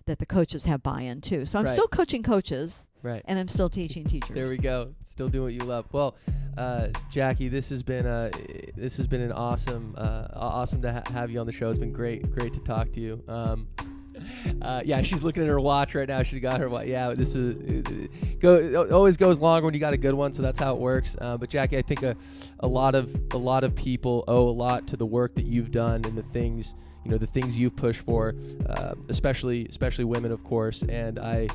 that the coaches have buy-in too. So I'm Right. still coaching coaches, Right. and I'm still teaching teachers. There we go. Still doing what you love. Well, Jaqi, this has been an awesome to have you on the show. It's been great to talk to you. Yeah, she's looking at her watch right now. She got her watch. Yeah, this is always goes longer when you got a good one, so that's how it works. But Jaqi, I think a lot of people owe a lot to the work that you've done and the things you've pushed for, especially women, of course. And I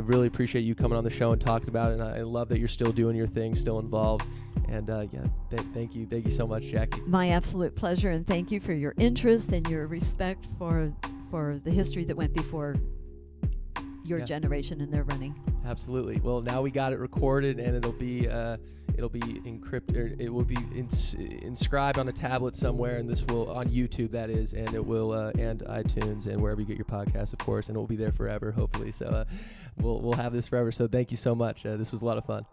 really appreciate you coming on the show and talking about it. And I love that you're still doing your thing, still involved. And thank you so much, Jaqi. My absolute pleasure, and thank you for your interest and your respect for the history that went before your generation and their running. Absolutely. Well, now we got it recorded, and it'll be encrypted. It will be inscribed on a tablet somewhere, and this will on YouTube, that is, and it will and iTunes and wherever you get your podcasts, of course, and it will be there forever, hopefully. So we'll have this forever. So thank you so much. This was a lot of fun.